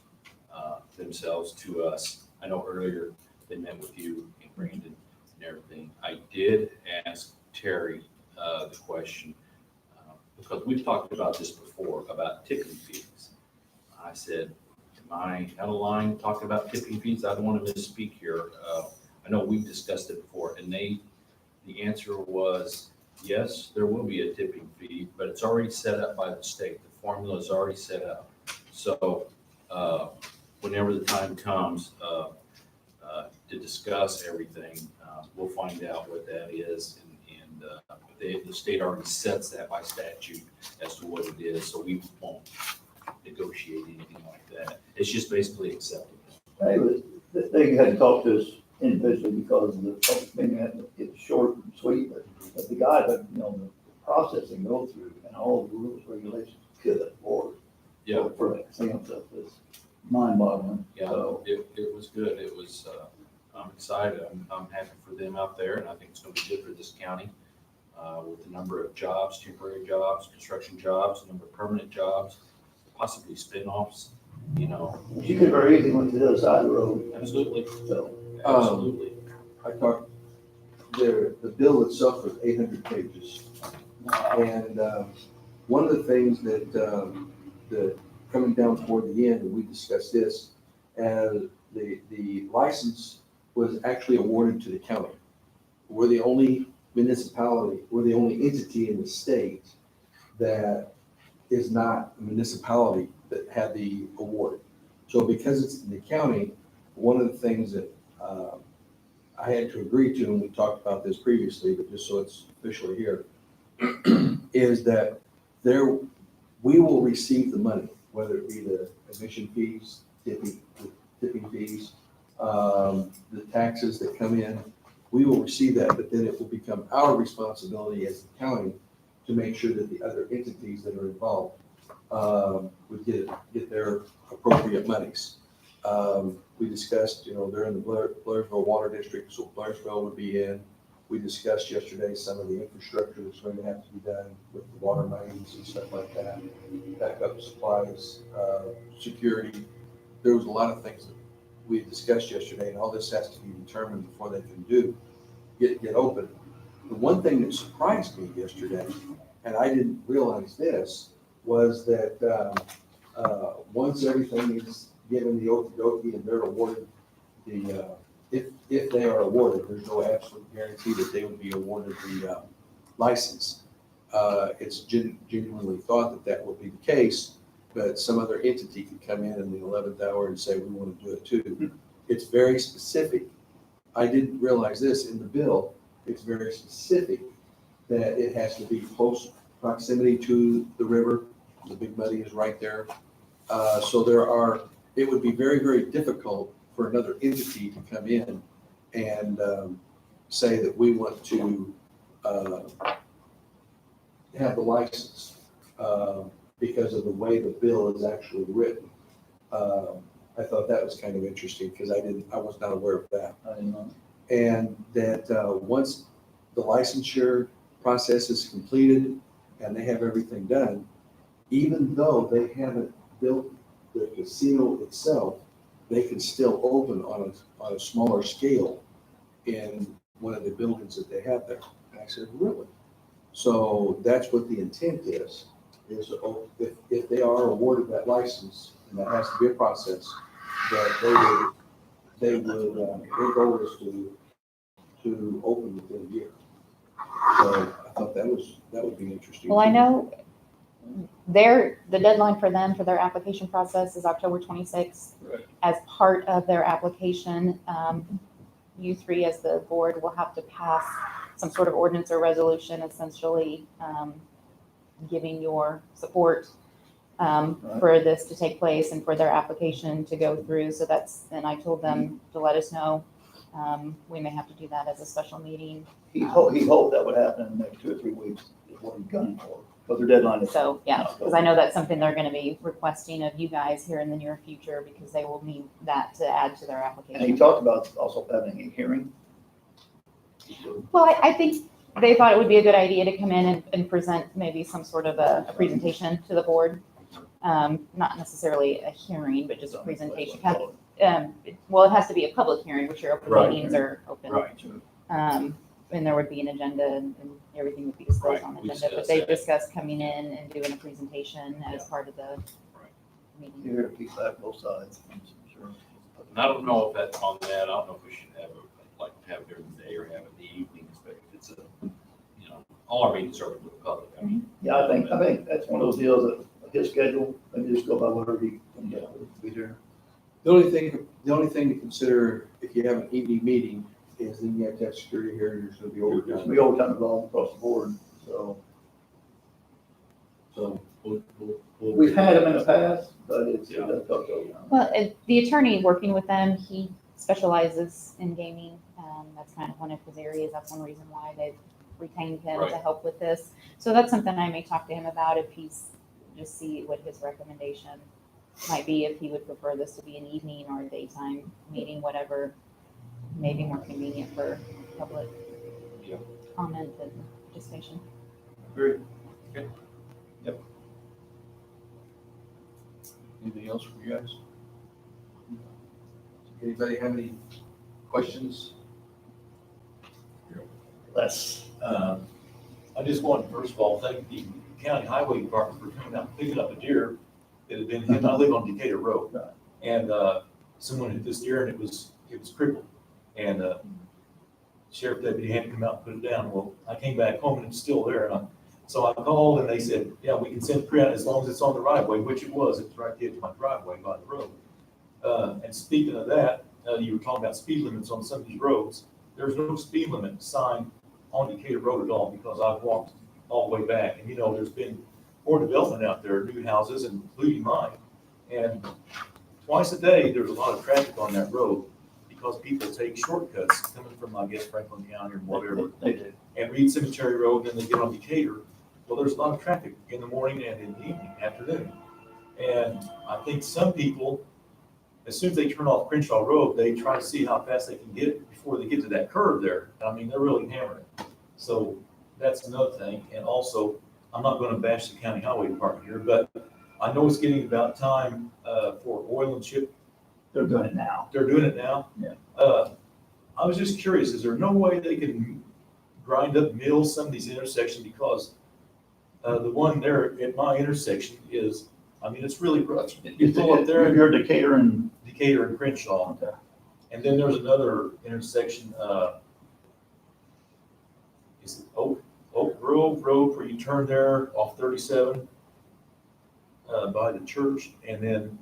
S6: themselves to us. I know earlier they met with you and Brandon and everything. I did ask Terry the question, because we've talked about this before, about tipping fees. I said, am I out of line talking about tipping fees? I don't want to misspeak here. I know we've discussed it before, and the answer was, yes, there will be a tipping fee, but it's already set up by the state. The formula is already set up. So whenever the time comes to discuss everything, we'll find out what that is. And the state already sets that by statute as to what it is, so we won't negotiate anything like that. It's just basically accepting it.
S3: They had to talk to us individually because the public meeting had to get short and sweet, but the guy that, the processing go through and all the rules, regulations, good Lord.
S6: Yeah.
S3: For that exam stuff is mind boggling.
S6: Yeah,
S3: So,
S6: it was good. It was, I'm excited. I'm happy for them out there, and I think it's gonna be good for this county, with the number of jobs, temporary jobs, construction jobs, the number of permanent jobs, possibly spin-offs,
S3: you could very easily went to the other side of the road,
S6: Absolutely,
S3: so.
S6: absolutely.
S2: I talked, the bill itself was 800 pages. And one of the things that coming down toward the end, and we discussed this, the license was actually awarded to the county. We're the only municipality, we're the only entity in the state that is not a municipality that had the award. So because it's in the county,
S9: one of the things that I had to agree to, and we talked about this previously, but just so it's officially here, is that we will receive the money, whether it be the admission fees, tipping fees, the taxes that come in, we will receive that, but then it will become our responsibility as the county to make sure that the other entities that are involved would get their appropriate monies. We discussed, they're in the Blairsville Water District, so Blairsville would be in. We discussed yesterday some of the infrastructure that's going to have to be done with the water mains and stuff like that, backup supplies, security. There was a lot of things that we discussed yesterday, and all this has to be determined before they can get open. The one thing that surprised me yesterday, and I didn't realize this, was that once everything is given the okey-dokey and they're awarded if they are awarded, there's no absolute guarantee that they would be awarded the license. It's genuinely thought that would be the case, but some other entity could come in the 11th hour and say, we want to do it too. It's very specific. I didn't realize this in the bill. It's very specific that it has to be close proximity to the river. The Big Muddy is right there. So it would be very, very difficult for another entity to come in and say that we want to have the license because of the way the bill is actually written. I thought that was kind of interesting because I was not aware of that.
S3: I didn't know.
S9: And that once the licensure process is completed and they have everything done, even though they haven't built the casino itself, they can still open on a smaller scale in one of the buildings that they have there. And I said, really? So that's what the intent is if they are awarded that license, and that has to be a process, that their goal is to open within a year. So I thought that would be interesting.
S7: Well, I know the deadline for them for their application process is October 26th.
S3: Right.
S7: As part of their application, you three as the board will have to pass some sort of ordinance or resolution, essentially giving your support for this to take place and for their application to go through. So and I told them to let us know. We may have to do that as a special meeting.
S3: He hoped that would happen in the next 2 or 3 weeks, is what he's gunning for, but their deadline is.
S7: So, yeah, because I know that's something they're going to be requesting of you guys here in the near future because they will need that to add to their
S3: And he
S7: application.
S3: talked about also having a hearing.
S7: Well, I think they thought it would be a good idea to come in and present maybe some sort of a presentation to the board. Not necessarily a hearing, but just a presentation. Well, it has to be a public hearing, which your open
S6: Right.
S7: meetings are open. And there would be an agenda and everything would be disclosed on the
S6: We
S7: agenda, but
S6: discussed
S7: they
S6: that.
S7: discussed coming in and doing a presentation as part of the meeting.
S3: You hear people have both sides. I'm sure.
S6: And I don't know if that's on that, I don't know if we should have it during the day or have it in the evenings, but if it's all our meetings are open to the public. I mean,
S3: Yeah, I think that's one of those deals that his schedule, and just go by whatever he can get to be there.
S9: The only thing to consider if you have an evening meeting is then you have to have security here, and there's gonna be
S3: There's gonna
S9: overtime.
S3: be overtime involved across the board, so.
S9: So
S3: We've had them in the past, but it's a tough go.
S7: Well, the attorney working with them, he specializes in gaming. That's kind of one of his areas. That's one reason why they've retained him to
S6: Right.
S7: help with this. So that's something I may talk to him about if he's, just see what his recommendation might be, if he would prefer this to be an evening or a daytime meeting, whatever may be more convenient for public
S6: Yeah.
S7: comment and participation.
S9: Very.
S6: Okay.
S9: Yep. Anything else from you guys? Anybody have any questions?
S12: Les, I just want to first of all thank the county highway department for coming out and picking up a deer that had been hit. I live on Decatur Road. And someone hit this deer and it was crippled. And Sheriff Deputy had to come out and put it down. Well, I came back home and it's still there. So I called and they said, yeah, we can send it out as long as it's on the right of way, which it was. It was right at the edge of my driveway by the road. And speaking of that, you were talking about speed limits on some of these roads. There's no speed limit sign on Decatur Road at all, because I've walked all the way back. And, there's been more development out there, new houses, including mine. And twice a day, there's a lot of traffic on that road because people take shortcuts coming from, I guess, Franklin County or whatever,
S3: They do.
S12: and Reed Cemetery Road, and then they get on Decatur. Well, there's a lot of traffic in the morning and in the evening, afternoon. And I think some people, as soon as they turn off Crenshaw Road, they try to see how fast they can get before they get to that curve there. I mean, they're really hammering. So that's another thing. And also, I'm not going to bash the county highway department here, but I know it's getting about time for oil and chip.
S3: They're doing it now.
S12: They're doing it now?
S3: Yeah.
S12: I was just curious, is there no way they can grind up mill some of these intersections? Because the one there at my intersection is, I mean, it's really rough. You pull up there,
S3: You're Decatur and,
S12: Decatur and Crenshaw.
S3: okay.
S12: And then there's another intersection, is it Oak Grove Road, where you turn there off 37 by the church, and then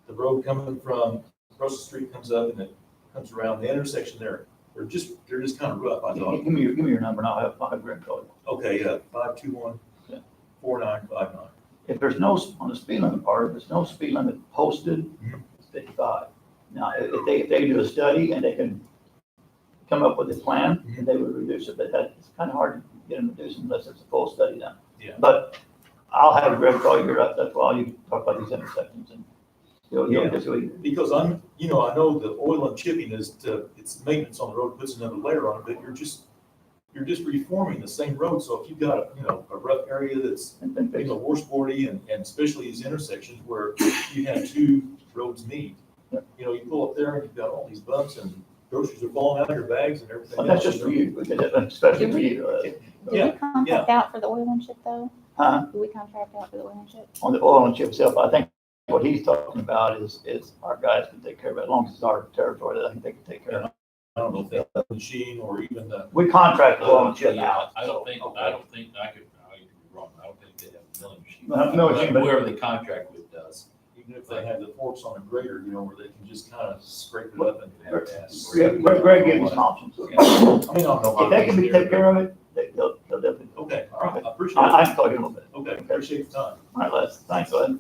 S12: the road coming from across the street comes up and it comes around the intersection there. They're just kind of rough, I thought.
S3: Give me your number and I'll have Greg call you.
S12: Okay, 521
S3: Yeah.
S12: 4959.
S3: If there's no, on the speed limit part, if there's no speed limit posted,
S12: Mhm.
S3: it's 55. Now, if they do a study and they can come up with a plan,
S12: Mhm.
S3: then they would reduce it, but it's kind of hard to get them to reduce unless there's a full study done.
S12: Yeah.
S3: But I'll have Greg call you, that's why you talk about these intersections and you'll
S12: Yeah.
S3: just,
S12: Because I know the oil and chipping it's maintenance on the road, puts another layer on it, but you're just reforming the same road. So if you've got a rough area that's,
S3: and fix it.
S12: washboardy and especially these intersections where you have two roads meet.
S3: Yeah.
S12: You pull up there and you've got all these bumps and groceries are falling out of your bags and everything.
S3: But that's
S12: else.
S3: just for you, especially for you.
S7: Do
S12: Yeah,
S7: we contract out for the oil and chip though?
S3: Huh?
S7: Do we contract out for the oil and chip?
S3: On the oil and chip itself, I think what he's talking about is our guys can take care of it, as long as it's our territory, I think they can take care of it.
S12: I don't know if that's the machine or even the.
S3: We contract the oil and chip
S6: Yeah,
S3: out.
S6: I don't think I could be wrong, I don't think they have a milling machine.
S3: Well, milling machine, but-
S6: Whoever they contract with does.
S12: Even if they have the forks on a grader, where they can just kind of scrape it up and have gas.
S3: Greg gave me some options.
S12: I mean, I don't know.
S3: If they can be taken care of it, they'll definitely.
S12: Okay, all right, I appreciate
S3: I
S12: it.
S3: can talk to you a little bit.
S12: Okay, appreciate the time.
S3: All right, Les, thanks, Ed.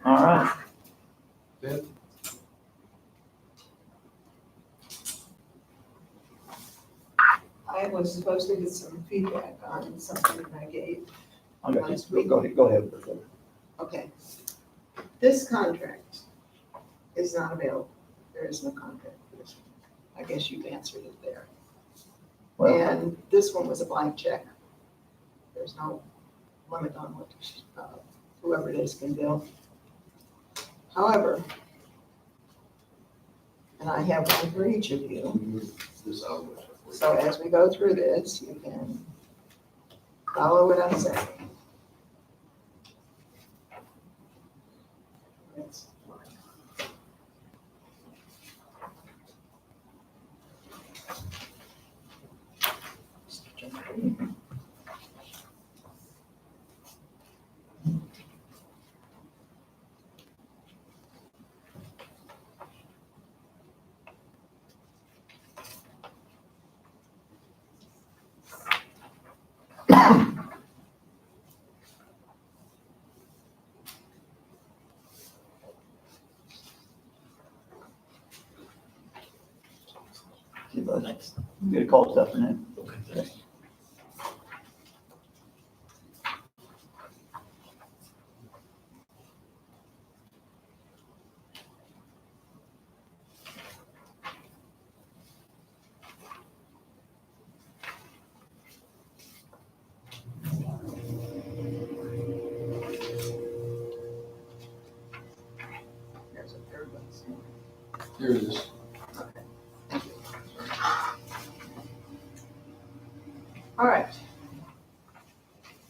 S3: All right.
S2: Ben?
S13: I was supposed to get some feedback on something that I gave.
S3: Okay, go ahead.
S13: Okay. This contract is not available. There is no contract for this one. I guess you've answered it there.
S3: Well,
S13: And this one was a blank check. There's no limit on what whoever it is can bill. However, and I have one for each of you. So as we go through this, you can follow what I'm saying. That's fine.
S3: Thanks. I'm gonna call stuff in there.
S12: Okay.
S13: There's a third one.
S2: Here it is.
S13: All right.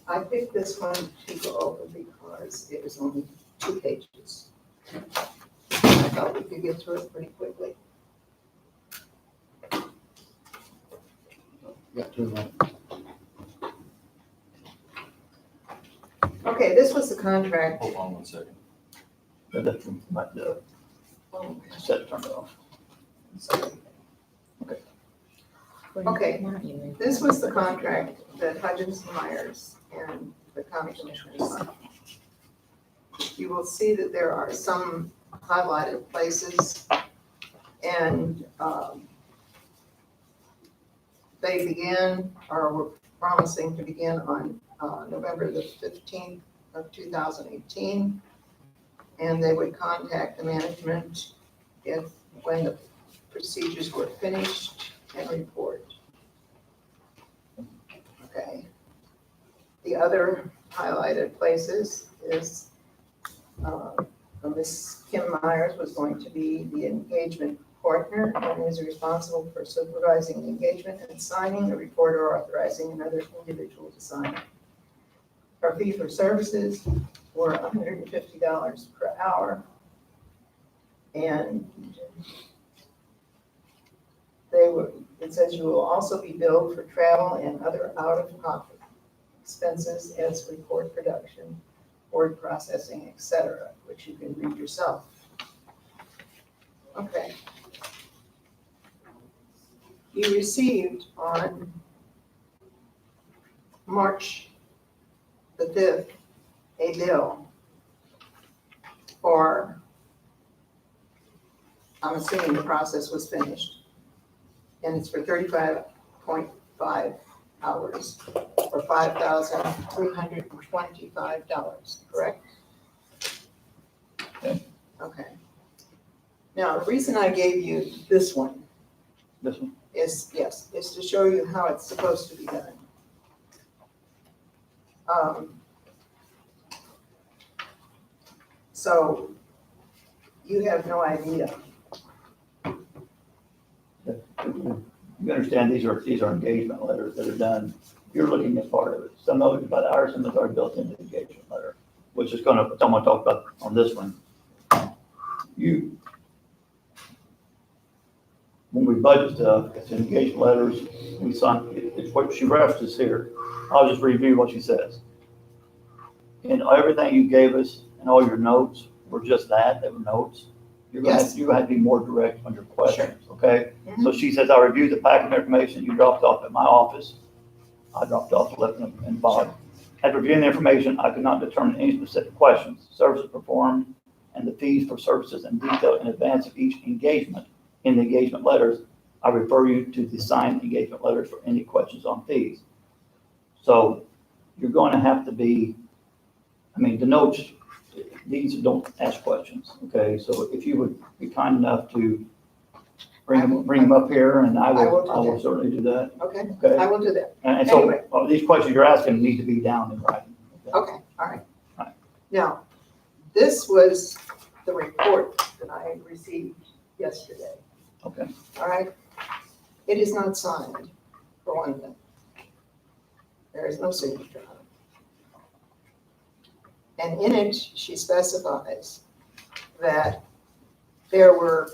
S13: I picked this one to go over because it was only 2 pages. I thought we could get through it pretty quickly.
S2: Got to that.
S13: Okay, this was the contract.
S6: Hold on one second.
S3: But that's, but, Set it, turn it off.
S13: Okay, this was the contract that Hudgens and Myers and the county commissioners signed. You will see that there are some highlighted places, and they began, or were promising to begin on November the 15th of 2018, and they would contact the management when the procedures were finished and report. Okay. The other highlighted places is Ms. Kim Myers was going to be the engagement partner and is responsible for supervising the engagement and signing the report or authorizing another individual to sign it. Her fee for services were $150 per hour. And it says you will also be billed for travel and other out-of-pocket expenses as report production, word processing, etc., which you can read yourself. Okay. You received on March the 5th a bill for, I'm assuming the process was finished, and it's for 35.5 hours for $5,325, correct?
S3: Okay.
S13: Okay. Now, the reason I gave you this one
S3: This one?
S13: is to show you how it's supposed to be done. So you have no idea.
S3: You understand, these are engagement letters that are done. You're looking at part of it. Some of it by the hours, some of it are built into the engagement letter, which is someone talked about on this one. When we budget stuff, it's engagement letters, we sign, it's what she references here. I'll just review what she says. And everything you gave us and all your notes were just that, they were notes. You're gonna have to be more direct on your questions, okay?
S13: Mhm.
S3: So she says, I reviewed the packet of information you dropped off at my office. I dropped off, left them in the bottom. After reviewing the information, I could not determine any specific questions, services performed, and the fees for services in detail in advance of each engagement. In the engagement letters, I refer you to the signed engagement letters for any questions on fees. So you're going to have to be, the notes, these don't ask questions, okay? So if you would be kind enough to bring them up here, and I will certainly do that.
S13: Okay,
S3: Okay.
S13: I will do that.
S3: And so
S13: Anyway.
S3: these questions you're asking need to be down in writing.
S13: Okay, all right.
S3: Right.
S13: Now, this was the report that I received yesterday,
S3: Okay.
S13: all right? It is not signed, for one thing. There is no signature on it. And in it, she specifies that there were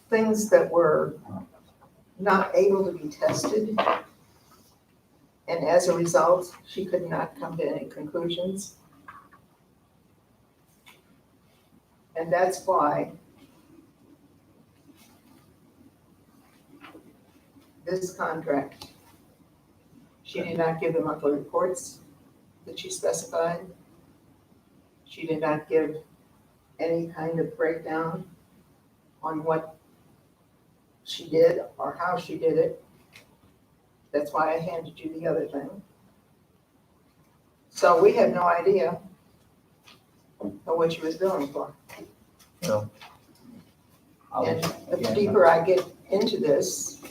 S13: things that were not able to be tested. And as a result, she could not come to any conclusions. And that's why this contract, she did not give the monthly reports that she specified. She did not give any kind of breakdown on what she did or how she did it. That's why I handed you the other thing. So we have no idea of what she was billing for.
S3: So.
S13: And the deeper I get into this,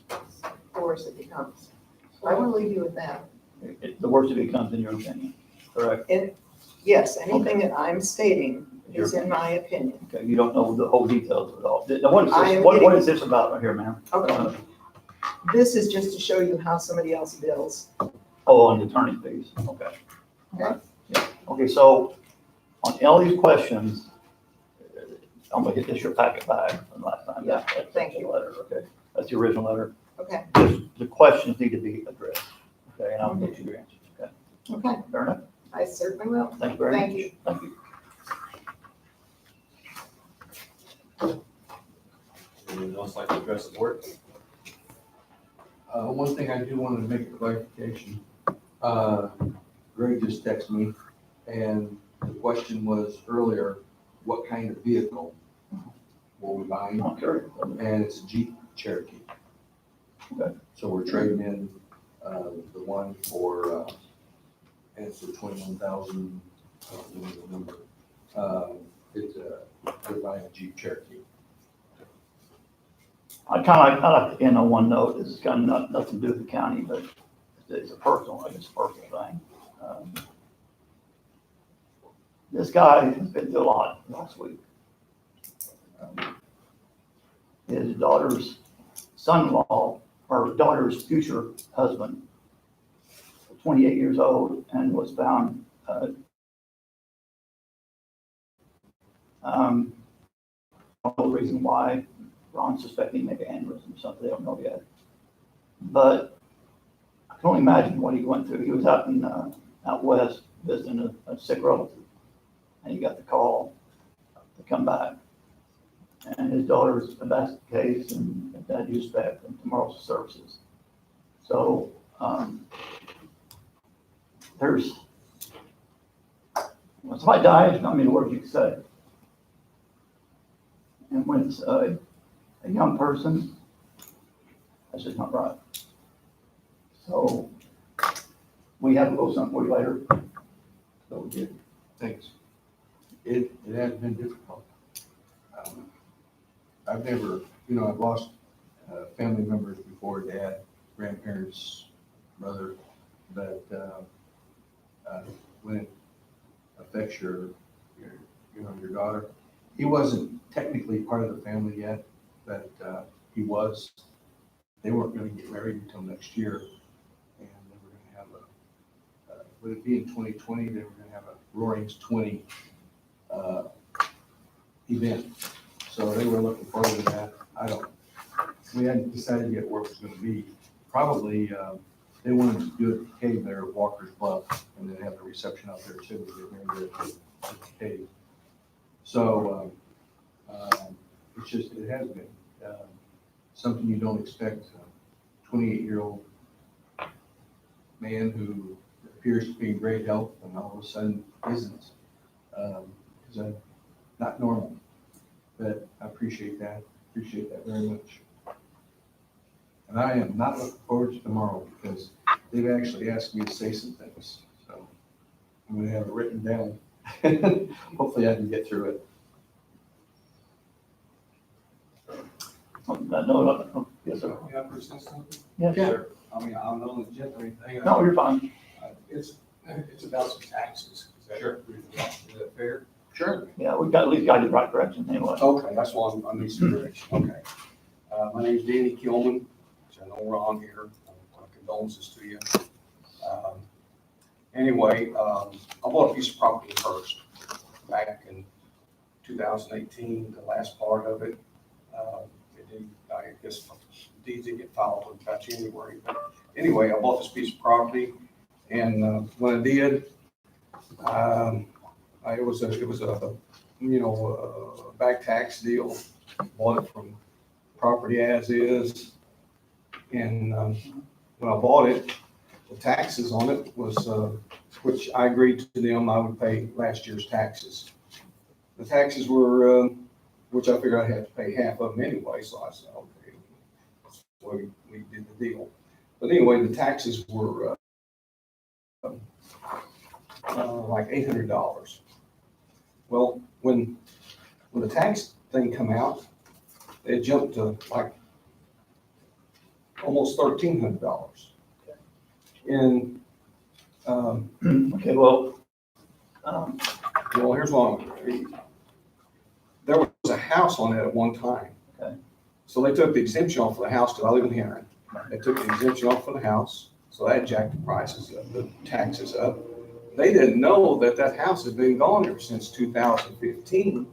S13: the worse it becomes. I will leave you with that.
S3: The worse it becomes in your opinion, correct?
S13: Yes, anything that I'm stating is in my opinion.
S3: Okay, you don't know the whole details of it all. Now, what is
S13: I
S3: this,
S13: am
S3: what
S13: getting-
S3: is this about right here, ma'am?
S13: Okay. This is just to show you how somebody else bills.
S3: Oh, on the attorney fees, okay.
S13: Okay.
S3: Right. Yeah. Okay, so on all these questions, I'm gonna get this your packet back from last time.
S13: Yeah,
S3: That's
S13: thank
S3: the
S13: you.
S3: letter, okay? That's the original letter.
S13: Okay,
S3: Just the questions need to be addressed, okay? And I'll get you your answers, okay?
S13: okay.
S3: Fair enough?
S13: I certainly will.
S3: Thank you very much.
S13: Thank you.
S3: Thank you.
S12: Anyone else like to address the board?
S2: One thing I do want to make a clarification. Greg just texted me, and the question was earlier, what kind of vehicle were we buying?
S3: I'm sure.
S2: And it's a Jeep Cherokee.
S3: Okay.
S2: So we're trading in, the one for, and it's for 21,000, I don't know the number. We're buying a Jeep Cherokee.
S3: I like to end on one note. This has got nothing to do with the county, but it's a personal thing. This guy has been through a lot last week. His daughter's son-in-law, or daughter's future husband, 28 years old, and was found, I don't know the reason why. Ron's suspecting maybe aneurysm or something, they don't know yet. But I can only imagine what he went through. He was out west visiting a sick relative, and he got the call to come back. And his daughter's a basket case, and that you expect from tomorrow's services. So when somebody dies, there's not many words you can say. And when it's a young person, that's just not right. So we have a little something for you later. So we did.
S2: Thanks. It has been difficult. I've never, I've lost family members before, dad, grandparents, brother, but when it affects your daughter, he wasn't technically part of the family yet, but he was. They weren't going to get married until next year, and they were going to have would it be in 2020? They were going to have a Roaring's 20 event. So they were looking forward to that. We hadn't decided yet where it was going to be. Probably they wanted to do it at the cave there at Walker's Bluff, and then have the reception out there too. They're going to do it at the cave. So it's just, it has been something you don't expect. 28-year-old man who appears to be in great health and all of a sudden isn't. Is not normal. But I appreciate that very much. And I am not looking forward to tomorrow because they've actually asked me to say some things. So I'm going to have it written down. Hopefully I can get through it.
S3: No, yes, sir.
S9: Can I present something?
S3: Yes,
S2: Yeah.
S3: sir.
S9: I mean, I don't know the agenda or anything.
S3: No, you're fine.
S9: It's about some taxes. Is that fair? Sure.
S3: Yeah, we've got, at least got the right direction anyway.
S9: Okay, that's why I need some direction. Okay. My name's Danny Kilman, which I know we're on here. My condolences to you. Anyway, I bought a piece of property first back in 2018, the last part of it. It didn't, I guess, deeds didn't get filed until January. But anyway, I bought this piece of property, and when I did, it was a back tax deal. Bought it from property as is, and when I bought it, the taxes on it was, which I agreed to them, I would pay last year's taxes. The taxes were, which I figured I'd have to pay half of them anyway, so I said, okay, that's the way we did the deal. But anyway, the taxes were like $800. Well, when the tax thing come out, it jumped to like almost $1,300. And
S3: Okay, well,
S9: here's one. There was a house on it at one time.
S3: Okay.
S9: So they took the exemption off of the house because I live in Henry. They took the exemption off of the house, so that jacked the prices up, the taxes up. They didn't know that that house had been gone ever since 2015.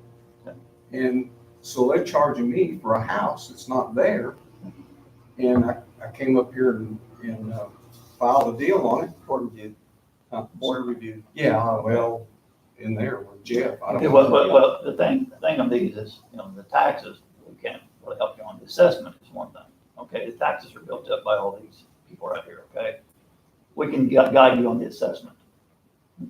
S9: And so they're charging me for a house that's not there. And I came up here and filed a deal on it.
S3: Board review.
S9: Yeah, well, in there with Jeff, I don't
S3: Yeah,
S9: know.
S3: well, the thing on these is, the taxes, we can't really help you on. The assessment is one thing, okay? The taxes are built up by all these people right here, okay? We can guide you on the assessment,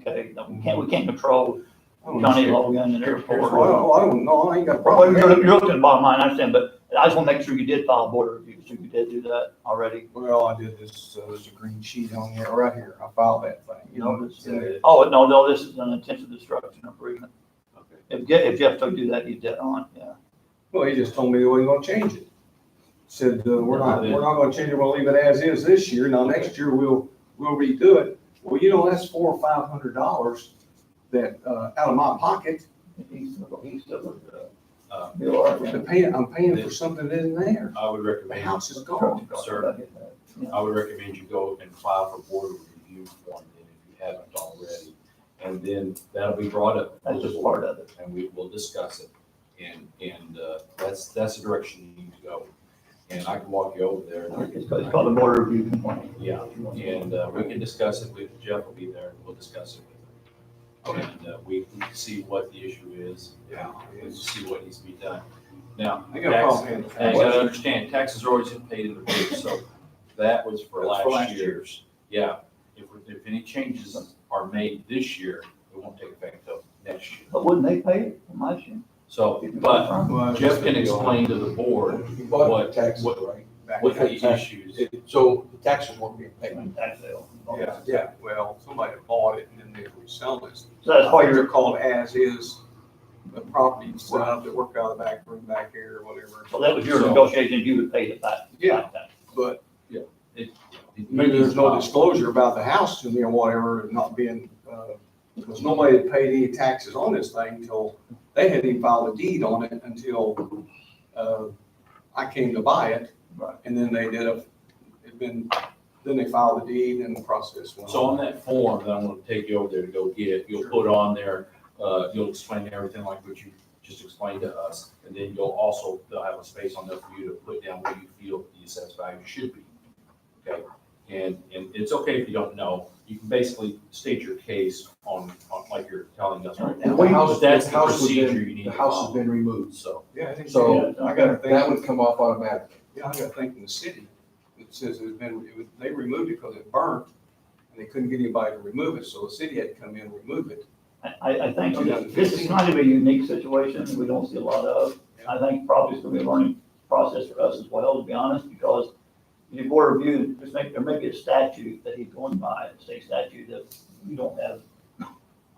S3: okay? No, we can't control Johnny Logan and airport.
S9: Well, I don't know, I ain't got a
S3: Well,
S9: problem.
S3: you're looking at the bottom line, I understand, but I just want to make sure you did file a board review, so you did do that already.
S9: Well, I did this, there's a green sheet on here, right here, I filed that thing, you know, it's,
S3: Oh, no, this is an intensive destruction agreement.
S6: Okay.
S3: If Jeff told you that, he's dead on, yeah.
S9: well, he just told me he wasn't gonna change it. Said, we're not gonna change it, we'll leave it as is this year, now next year we'll redo it. Well, that's $400 or $500 that, out of my pocket,
S3: He's still,
S9: I'm paying for something that isn't there.
S6: I would
S9: The
S6: recommend,
S9: house is gone.
S6: sir, I would recommend you go and file for board review form then if you haven't already. And then that'll be brought up.
S3: That's just part of it.
S6: And we will discuss it. And that's the direction you need to go. And I can walk you over there. and-
S3: It's called a board review complaint.
S6: Yeah, and we can discuss it with, Jeff will be there, and we'll discuss it with him. And we can see what the issue is,
S9: Yeah.
S6: and see what needs to be done. Now,
S9: I got a problem paying the
S6: and you
S9: tax.
S6: gotta understand, taxes are always paid in the booth, so that was for
S9: That's for
S6: last
S9: last
S6: year's. Yeah, if any changes are made this year, it won't take effect until next year.
S3: But wouldn't they pay it from last year?
S6: So, but
S9: Well,
S6: Jeff can explain to the board
S9: He bought
S6: what-
S9: the taxes,
S6: what-
S9: right? Back
S6: what
S9: in
S6: the
S9: tax-
S6: issues.
S9: So the taxes weren't being paid.
S3: Tax sale.
S9: Yeah, well, somebody bought it and then they were selling it.
S3: So that's why
S9: They're
S3: you're,
S9: called as is, the property stuff that work out of the back room back here or whatever.
S3: so that was your
S6: So-
S3: negotiation, you would pay the back.
S9: Yeah.
S3: tax.
S9: But
S6: It-
S9: maybe there's no disclosure about the house to me or whatever, and not being, because nobody had paid any taxes on this thing until, they hadn't even filed a deed on it until, I came to buy it.
S3: Right.
S9: And then they then they filed the deed and the process went on.
S6: So on that form that I'm gonna take you over there to go get, you'll put on there, you'll explain everything like what you just explained to us. And then they'll have a space on there for you to put down what you feel the assessed value should be. Okay, and it's okay if you don't know, you can basically state your case on like you're telling us right now.
S2: The house-
S6: But that's
S2: the
S6: the
S2: house has been-
S6: procedure you need
S2: The
S6: to
S2: house has
S6: follow.
S2: been removed.
S6: So,
S9: Yeah, I think
S2: So
S9: I gotta think.
S2: that would come off automatically.
S9: Yeah, I gotta think in the city, it says they removed it because it burnt, and they couldn't get anybody to remove it, so the city had to come in and remove it.
S3: I think this is kind of a unique situation we don't see a lot of. I think probably it's gonna be a learning process for us as well, to be honest, because your board review, there may be a statute that he's going by, a state statute that you don't have. I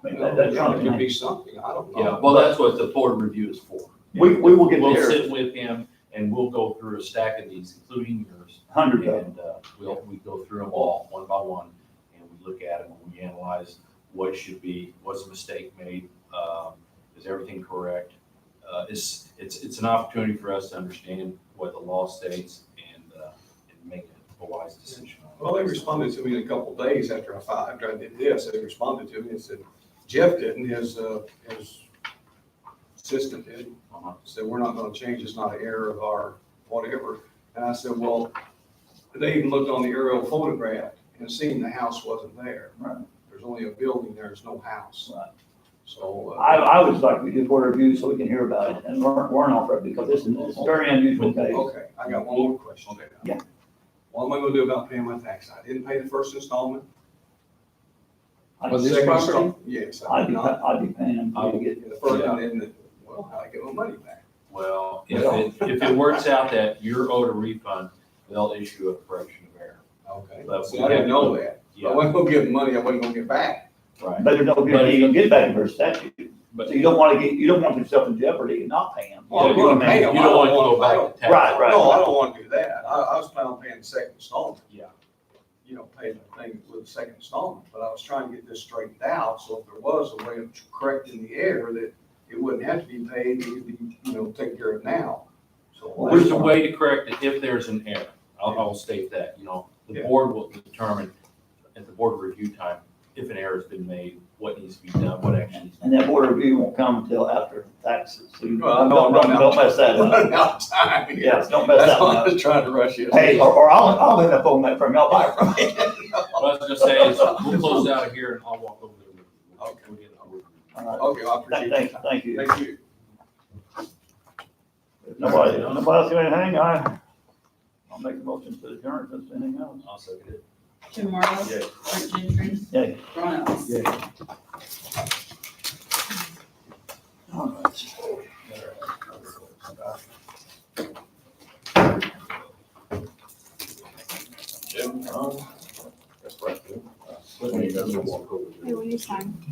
S3: mean, that's
S9: Yeah, it could
S3: something.
S9: be something, I don't know.
S6: yeah, well, that's what the board review is for.
S3: We will get
S6: We'll
S3: there,
S6: sit with him and we'll go through a stack of these, including yours.
S3: hundreds of them.
S6: And we go through them all, one by one, and we look at them and we analyze what should be, was a mistake made? Is everything correct? It's an opportunity for us to understand what the law states and make a wise decision.
S9: Well, they responded to me in a couple of days after I did this, they responded to me and said, Jeff didn't, his assistant did, said, we're not gonna change, it's not an error of our whatever. And I said, well, they even looked on the aerial photograph and seen the house wasn't there.
S3: Right.
S9: There's only a building, there's no house.
S3: Right.
S9: So.
S3: I would like we do board review so we can hear about it and learn off of it, because this is a very unusual case.
S9: Okay, I got one more question.
S6: Okay.
S3: Yeah.
S9: What am I gonna do about paying my tax? I didn't pay the first installment.
S2: On this
S9: Second
S2: property?
S9: installment, yes, I
S3: I'd
S9: did not.
S3: be paying them to get.
S9: The first, I didn't, well, how do I get my money back?
S6: Well, if it works out that you're owed a refund, they'll issue a correction of error.
S9: Okay.
S6: But
S9: See, I didn't know that. I
S6: Yeah,
S9: wasn't gonna give money I wasn't gonna get back.
S6: right.
S3: But there's no guarantee you can get back in first statute.
S6: But
S3: So you don't want to put yourself in jeopardy and not pay them.
S9: Well, I'm gonna pay them.
S6: You don't want to go back to tax.
S3: Right, right.
S9: No, I don't wanna do that. I was planning on paying the second installment.
S6: Yeah.
S9: You know, paying the thing with the second installment, but I was trying to get this straightened out, so if there was a way of correcting the error, that it wouldn't have to be paid, it would be, taken care of now. So.
S6: There's a way to correct it if there's an error. I'll state that, the
S9: Yeah.
S6: board will determine at the board review time if an error has been made,
S12: what needs to be done, what action needs to be
S3: And that board review won't come until after taxes, so you
S2: Well, I know I'm running out.
S3: don't mess that up.
S2: Running out of time here.
S3: Yes, don't mess
S2: That's
S3: that
S2: why I
S3: up.
S2: was trying to rush you.
S3: Hey, or I'll end up on that from y'all, buy it from me.
S12: What I was gonna say is, we'll close out of here and I'll walk over there.
S2: Okay.
S12: We'll get it over.
S3: All right.
S2: Okay, I appreciate it.
S3: Thank you.
S2: Thank you.
S3: If nobody else got anything, I'll make a motion to adjourn, if there's anything else.
S12: I'll second it.
S5: Jim Morrow,
S12: Yeah.
S5: Rick Gentry,
S3: Yeah.
S5: Ron Ellis.
S2: Yeah.
S3: All right.
S6: Jim, that's right.
S8: Hey, will you sign?